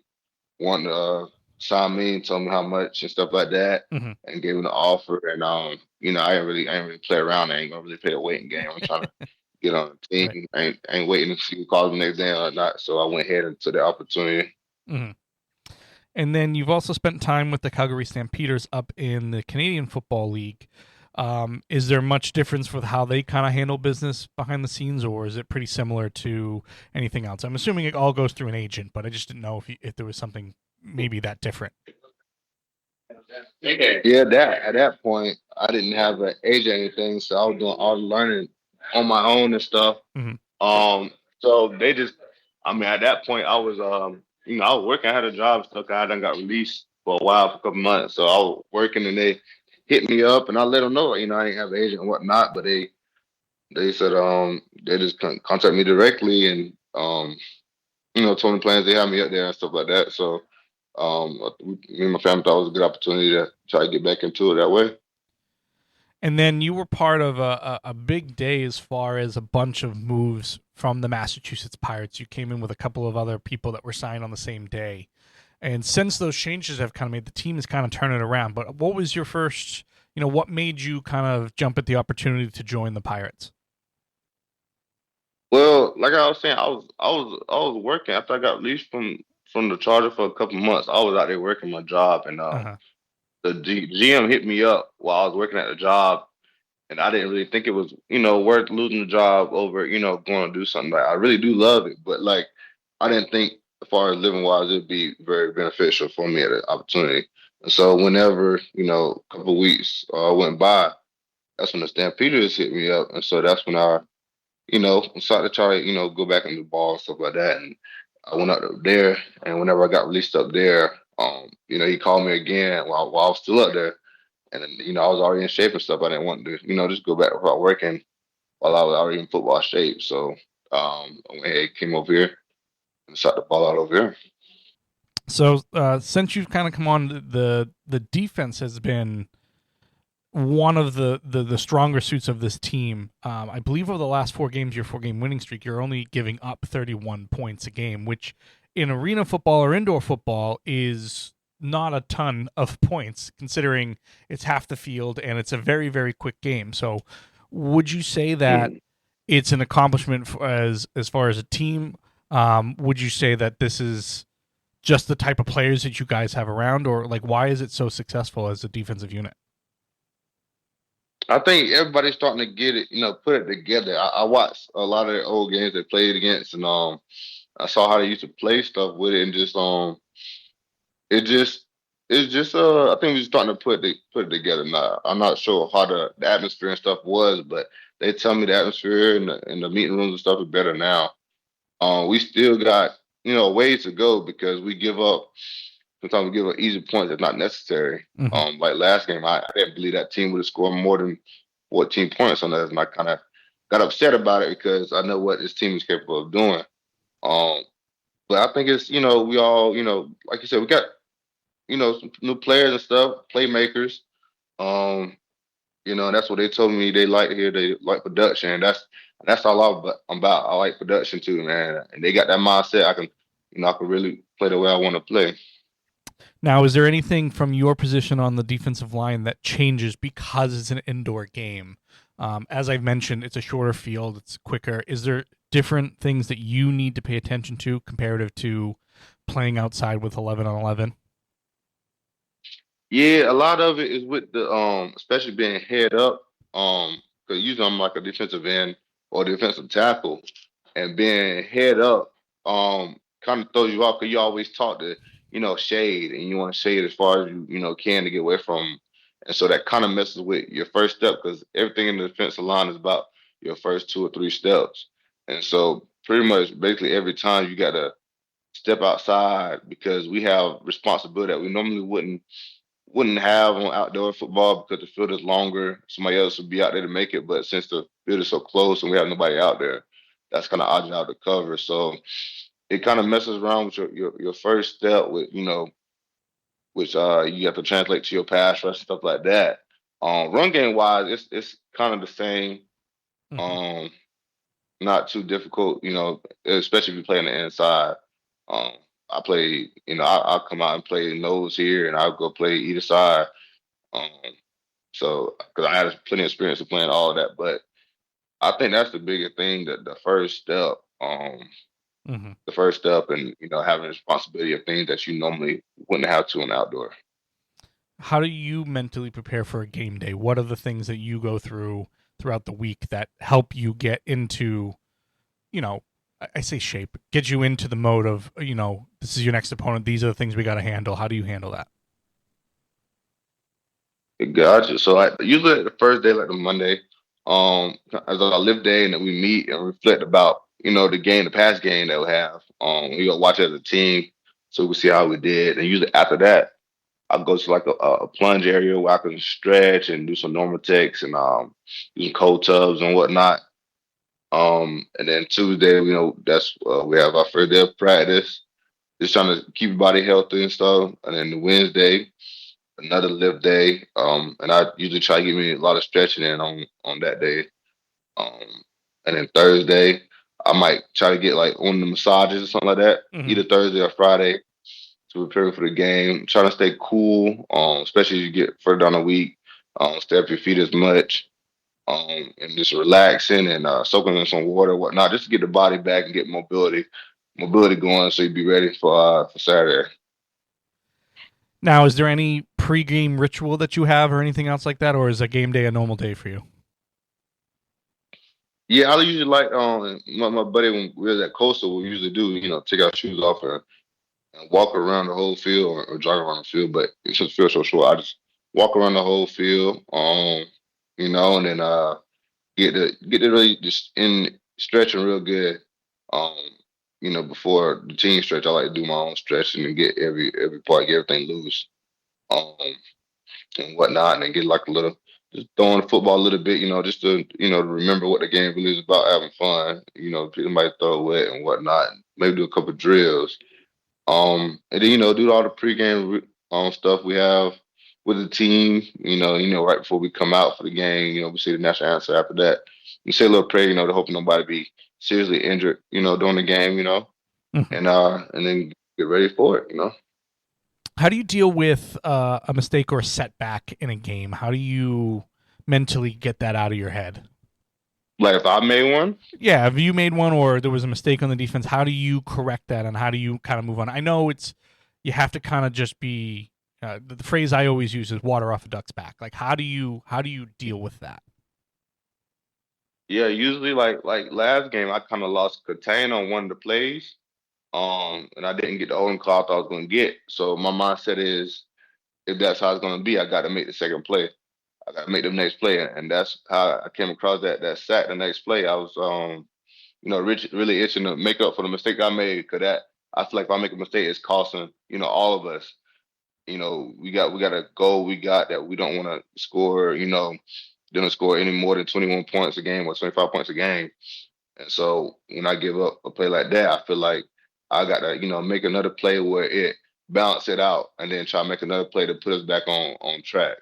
wanted to sign me and told me how much and stuff like that, Mm-hmm. and gave me the offer. And I ain't really play around. I ain't gonna really play a waiting game. I'm trying to get on the team. Right. I ain't waiting to see who calls me next day or not. So I went ahead and took the opportunity. Mm-hmm. And then you've also spent time with the Calgary Stampeders up in the Canadian Football League. Is there much difference with how they kind of handle business behind the scenes, or is it pretty similar to anything else? I'm assuming it all goes through an agent, but I just didn't know if there was something maybe that different. Yeah, that at that point I didn't have an agent or anything, so I was doing all the learning on my own and stuff. Mm-hmm. So they just, I mean, at that point I was, I was working. I had a job and stuff. I done got released for a while, for a couple months. So I was working, and they hit me up, and I let them know, I didn't have an agent and whatnot, but they said, they just contact me directly, and told me plans they had me up there and stuff like that. So me and my family thought it was a good opportunity to try to get back into it that way. And then you were part of a big day as far as a bunch of moves from the Massachusetts Pirates. You came in with a couple of other people that were signed on the same day. And since those changes have kind of made the team is kind of turn it around. But what was your first, what made you kind of jump at the opportunity to join the Pirates? Well, like I was saying, I was working after I got released from the Charger for a couple months. I was out there working my job, and Uh-huh. the GM hit me up while I was working at the job, and I didn't really think it was, worth losing the job over, going to do something. Like I really do love it, but like I didn't think, as far as living wise, it'd be very beneficial for me at the opportunity. And so whenever, a couple weeks went by, that's when the Stampeders hit me up, and so that's when I, started to try to, go back into the ball and stuff like that. And I went up there, and whenever I got released up there, he called me again while I was still up there. And then, I was already in shape and stuff. I didn't want to, just go back without working while I was already in football shape. So I went ahead, came over here and started the ball out over here. So since you've kind of come on, the defense has been one of the stronger suits of this team. I believe over the last 4 games, your 4-game winning streak, you're only giving up 31 points a game, which in arena football or indoor football is not a ton of points, considering it's half the field and it's a very, very quick game. So would you say that it's an accomplishment as far as a team? Would you say that this is just the type of players that you guys have around, or like why is it so successful as a defensive unit? I think everybody's starting to get it, put it together. I watched a lot of their old games they played against, and I saw how they used to play stuff with it, and just it just it's just I think we're starting to put it together now. I'm not sure how the atmosphere and stuff was, but they tell me the atmosphere and the meeting rooms and stuff is better now. We still got ways to go because we give up. Sometimes we give up easy points that's not necessary. Mm-hmm. Like last game, I didn't believe that team would have scored more than 14 points on us, and I kind of got upset about it because I know what this team is capable of doing. Um, but I think it's we all like you said we got some new players and stuff, playmakers. Um, and that's what they told me they like here. They like production, and that's all I'm about. I like production too, man. And they got that mindset. I can really play the way I want to play. Now, is there anything from your position on the defensive line that changes because it's an indoor game? As I've mentioned, it's a shorter field, it's quicker. Is there different things that you need to pay attention to comparative to playing outside with 11 on 11? Yeah, a lot of it is with the especially being head up. Because usually I'm like a defensive end or defensive tackle, and being head up kind of throws you off because you always talk to shade, and you want to shade as far as you can to get away from 'em. And so that kind of messes with your first step because everything in the defensive line is about your first 2 or 3 steps. And so pretty much basically every time you got to step outside because we have responsibility that we normally wouldn't have on outdoor football because the field is longer. Somebody else would be out there to make it, but since the field is so close and we have nobody out there, that's kind of our job to cover. So it kind of messes around with your first step with which you have to translate to your pass rush and stuff like that. Run game wise, it's kind of the same. Mm-hmm. Um, Not too difficult, especially if you play on the inside. Um, I play, I'll come out and play nose here, and I'll go play either side. Um, so, because I had plenty of experience of playing all of that, but I think that's the biggest thing that Mm-hmm. the first step, and having the responsibility of things that you normally wouldn't have to in outdoor. How do you mentally prepare for a game day? What are the things that you go through throughout the week that help you get into, I say shape, get you into the mode of, this is your next opponent. These are the things we got to handle. How do you handle that? Gotcha. So usually the first day, like the Monday, as our live day, and then we meet and reflect about the past game that we have. We go watch it as a team, so we see how we did. And usually after that, I'll go to like a plunge area where I can stretch and do some normal techs and do some cold tubs and whatnot. And then Tuesday, that's we have our first day of practice, just trying to keep your body healthy and stuff. And then the Wednesday, another lift day. And I usually try to get me a lot of stretching in on that day. Um, and then Thursday, I might try to get like on the massages or something like that, Mm-hmm. either Thursday or Friday to prepare for the game. Trying to stay cool, especially as you get further down the week. Stay up your feet as much. And just relaxing and soaking in some water, and whatnot, just to get the body back and get mobility going, so you be ready for Saturday. Now, is there any pregame ritual that you have or anything else like that, or is a game day a normal day for you? Yeah, I usually like my buddy when we was at Coastal, we usually do take our shoes off and walk around the whole field or jog around the field, but it just feels so short. I just walk around the whole field, and then get to really just in stretching real good. Um, before the team stretch, I like to do my own stretching and get every part, get everything loose, um, and whatnot, and then get like a little just throwing the football a little bit, just to to remember what the game really is about, having fun. People might throw it wet and whatnot. Maybe do a couple drills. And then do all the pregame stuff we have with the team. Right before we come out for the game, we say the national answer. After that, we say a little prayer, to hope nobody be seriously injured, during the game, Mm-hmm. and then get ready for it. How do you deal with a mistake or a setback in a game? How do you mentally get that out of your head? Like if I made one. Yeah, have you made one or there was a mistake on the defense? How do you correct that and how do you kind of move on? I know you have to kind of just be the phrase I always use is water off a duck's back. Like how do you deal with that? Yeah, usually like last game, I kind of lost contain on one of the plays, and I didn't get the open call I thought I was going to get. So my mindset is, if that's how it's going to be, I got to make the second play. I got to make the next play, and that's how I came across that sack. The next play, I was really itching to make up for the mistake I made because I feel like if I make a mistake, it's costing, all of us. We got a goal we got that we don't want to score, didn't score any more than 21 points a game or 25 points a game. And so when I give up a play like that, I feel like I got to, make another play where it balance it out and then try to make another play to put us back on track.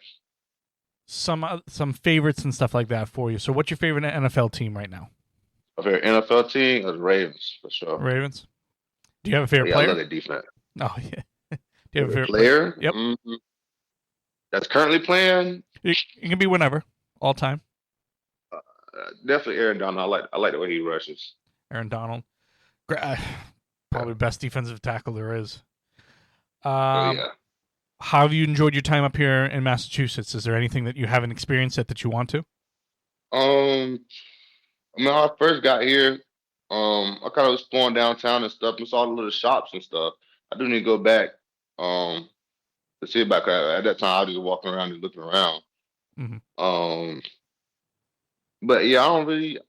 Some favorites and stuff like that for you. So what's your favorite NFL team right now? My favorite NFL team is the Ravens, for sure. Ravens? Do you have a favorite Yeah, player? I love their defense. Oh, yeah. Do you have a favorite player? Yep. That's currently playing? It can be whenever. All time. Definitely Aaron Donald. I like the way he rushes. Aaron Donald. Probably best defensive tackle there is. Yeah. How have you enjoyed your time up here in Massachusetts? Is there anything that you haven't experienced yet that you want to? When I first got here, I kind of was exploring downtown and stuff and saw the little shops and stuff. I do need to go back to see it back. At that time, I was just walking around and looking around. Mm-hmm. But yeah, I don't really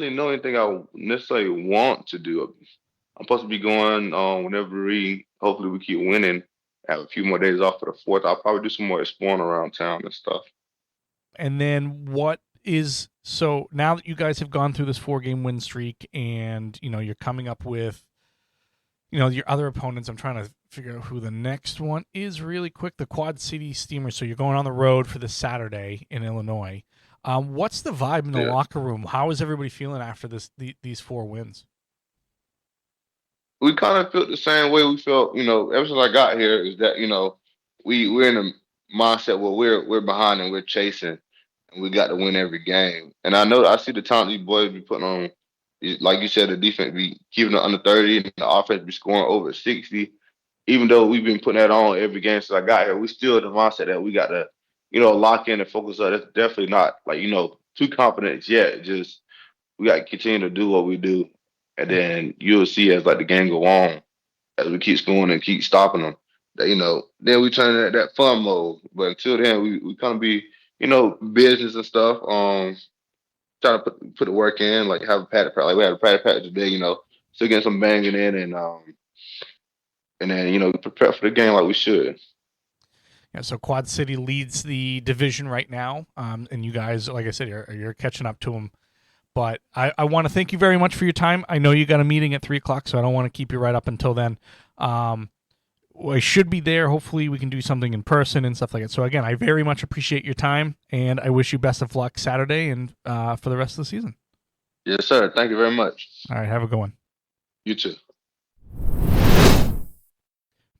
know anything I necessarily want to do. I'm supposed to be going whenever hopefully we keep winning, have a few more days off for the 4th. I'll probably do some more exploring around town and stuff. And then so now that you guys have gone through this 4-game win streak and, you're coming up with, your other opponents, I'm trying to figure out who the next one is really quick, the Quad City Steamers. So you're going on the road for this Saturday in Illinois. What's the vibe in the locker room? How is everybody feeling after these 4 wins? We kind of felt the same way we felt, ever since I got here, is that, we're in a mindset where we're behind and we're chasing and we got to win every game. And I see the talent these boys be putting on, like you said, the defense be keeping it under 30 and the offense be scoring over 60. Even though we've been putting that on every game since I got here, we still in the mindset that we got to, lock in and focus on. It's definitely not like, too confident yet. Just we got to continue to do what we do. And then you'll see as like the game go on, as we keep scoring and keep stopping them, that, then we turn that fun mode. But until then, we kind of be, business and stuff. Trying to put the work in, like have a padded practice. Like we had a padded practice today, still getting some banging in and then, prepare for the game like we should. Yeah, so Quad City leads the division right now, and you guys, like I said, you're catching up to them. But I want to thank you very much for your time. I know you got a meeting at 3 o'clock, so I don't want to keep you right up until then. I should be there. Hopefully we can do something in person and stuff like that. So again, I very much appreciate your time, and I wish you best of luck Saturday and for the rest of the season. Yes, sir. Thank you very much. All right, have a good one. You too.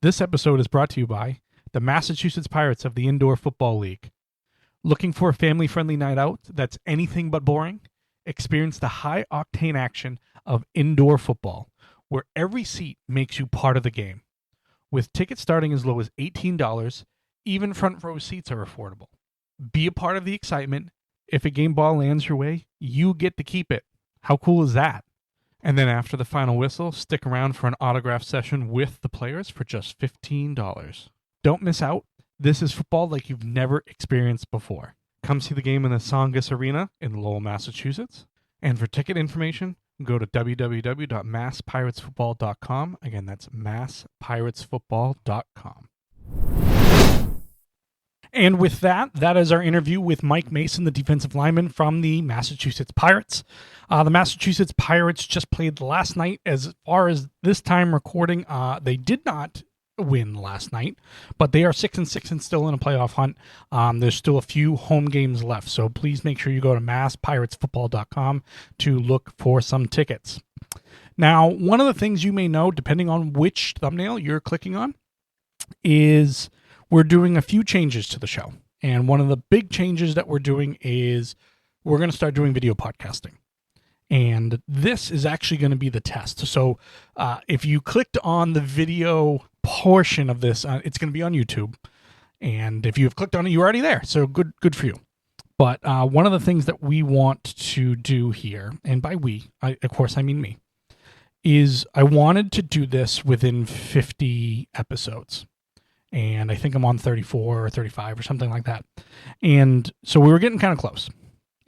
This episode is brought to you by the Massachusetts Pirates of the Indoor Football League. Looking for a family-friendly night out that's anything but boring? Experience the high-octane action of indoor football, where every seat makes you part of the game. With tickets starting as low as $18, even front row seats are affordable. Be a part of the excitement. If a game ball lands your way, you get to keep it. How cool is that? And then after the final whistle, stick around for an autograph session with the players for just $15. Don't miss out. This is football like you've never experienced before. Come see the game in the Songus Arena in Lowell, Massachusetts. And for ticket information, go to www.masspiratesfootball.com. Again, that's masspiratesfootball.com. And with that, that is our interview with Mike Mason, the defensive lineman from the Massachusetts Pirates. The Massachusetts Pirates just played last night. As far as this time recording, they did not win last night, but they are 6-6 and still in a playoff hunt. There's still a few home games left, so please make sure you go to masspiratesfootball.com to look for some tickets. Now, one of the things you may know, depending on which thumbnail you're clicking on, is we're doing a few changes to the show. And one of the big changes that we're doing is we're going to start doing video podcasting. And this is actually going to be the test. So if you clicked on the video portion of this, it's going to be on YouTube. And if you've clicked on it, you're already there. So good for you. But one of the things that we want to do here, and by we, of course I mean me, is I wanted to do this within 50 episodes. And I think I'm on 34 or 35 or something like that. And so we were getting kind of close.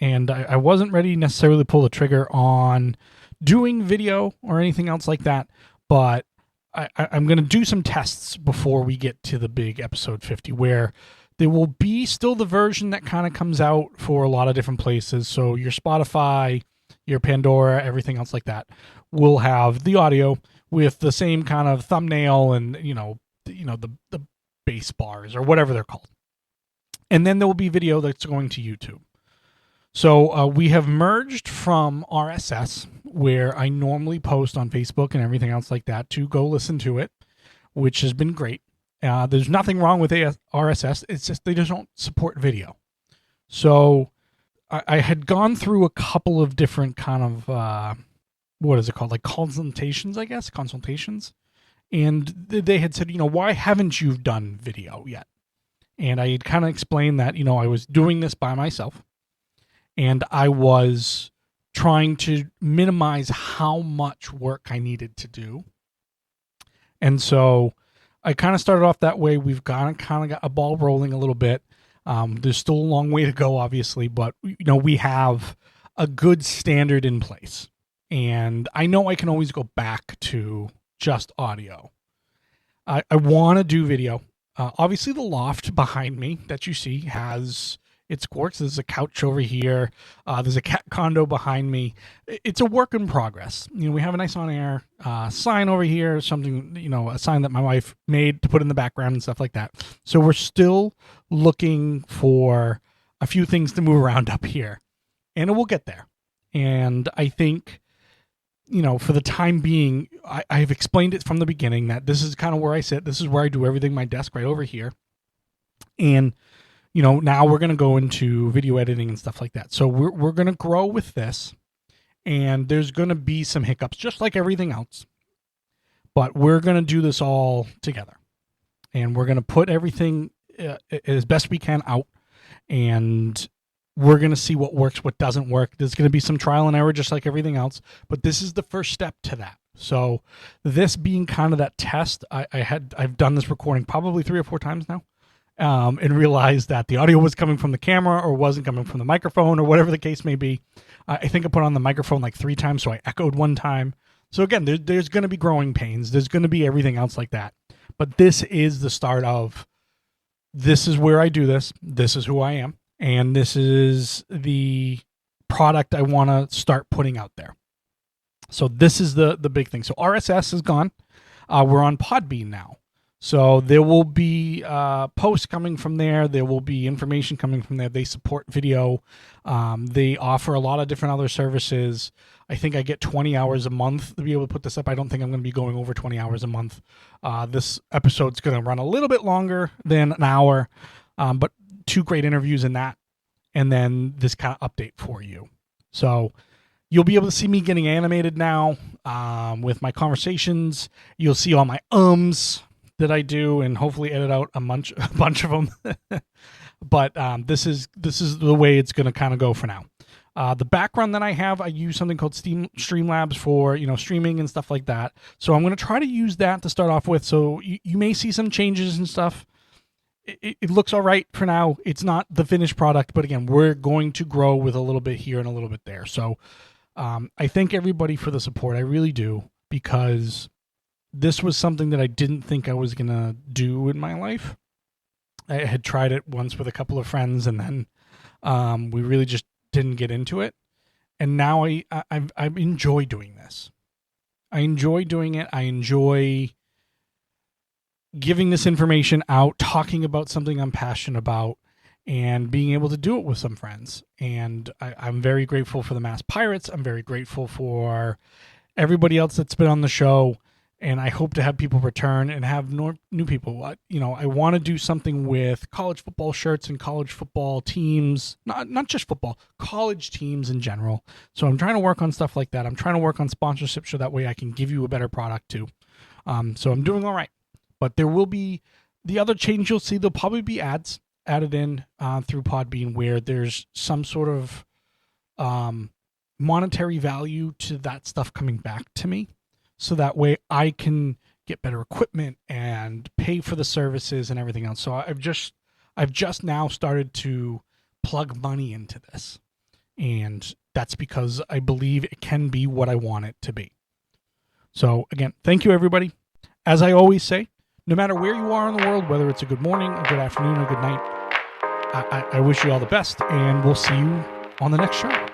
And I wasn't ready necessarily to pull the trigger on doing video or anything else like that. But I'm going to do some tests before we get to the big episode 50, where there will be still the version that kind of comes out for a lot of different places. So your Spotify, your Pandora, everything else like that will have the audio with the same kind of thumbnail and, the bass bars or whatever they're called. And then there will be video that's going to YouTube. So we have merged from RSS, where I normally post on Facebook and everything else like that, to go listen to it, which has been great. There's nothing wrong with RSS. It's just they just don't support video. So I had gone through a couple of different kind of, what is it called? Like consultations. And they had said, why haven't you done video yet? And I had kind of explained that, I was doing this by myself. And I was trying to minimize how much work I needed to do. And so I kind of started off that way. We've kind of got a ball rolling a little bit. There's still a long way to go, obviously, but we have a good standard in place. And I know I can always go back to just audio. I want to do video. Obviously, the loft behind me that you see has its quirks. There's a couch over here. There's a cat condo behind me. It's a work in progress. We have a nice on-air sign over here, something, a sign that my wife made to put in the background and stuff like that. So we're still looking for a few things to move around up here, and we'll get there. And I think, for the time being, I've explained it from the beginning that this is kind of where I sit. This is where I do everything, my desk right over here. And now we're going to go into video editing and stuff like that. So we're going to grow with this, and there's going to be some hiccups, just like everything else. But we're going to do this all together, and we're going to put everything as best we can out, and we're going to see what works, what doesn't work. There's going to be some trial and error, just like everything else. But this is the first step to that. So this being kind of that test, I've done this recording probably 3 or 4 times now. And realized that the audio was coming from the camera or wasn't coming from the microphone or whatever the case may be. I think I put on the microphone like 3 times, so I echoed 1 time. So again, there's going to be growing pains. There's going to be everything else like that. But this is the start of, this is where I do this. This is who I am. And this is the product I want to start putting out there. So this is the big thing. So RSS is gone. We're on Podbean now. So there will be posts coming from there. There will be information coming from there. They support video. They offer a lot of different other services. I think I get 20 hours a month to be able to put this up. I don't think I'm going to be going over 20 hours a month. This episode's going to run a little bit longer than an hour, but 2 great interviews in that, and then this kind of update for you. So you'll be able to see me getting animated now with my conversations. You'll see all my that I do, and hopefully edit out a bunch of them. But this is the way it's going to kind of go for now. The background that I have, I use something called Streamlabs for streaming and stuff like that. So I'm going to try to use that to start off with. So you may see some changes and stuff. It looks all right for now. It's not the finished product, but again, we're going to grow with a little bit here and a little bit there. So I thank everybody for the support. I really do, because this was something that I didn't think I was going to do in my life. I had tried it once with a couple of friends, and then we really just didn't get into it. And now I enjoy doing this. I enjoy doing it. I enjoy giving this information out, talking about something I'm passionate about, and being able to do it with some friends. And I'm very grateful for the Mass Pirates. I'm very grateful for everybody else that's been on the show. And I hope to have people return and have new people. I want to do something with college football shirts and college football teams, not just football, college teams in general. So I'm trying to work on stuff like that. I'm trying to work on sponsorship so that way I can give you a better product too. So I'm doing all right. But there will be the other change you'll see. There'll probably be ads added in through Podbean where there's some sort of monetary value to that stuff coming back to me. So that way I can get better equipment and pay for the services and everything else. So I've just now started to plug money into this. And that's because I believe it can be what I want it to be. So again, thank you everybody. As I always say, no matter where you are in the world, whether it's a good morning, a good afternoon, or good night, I wish you all the best, and we'll see you on the next show.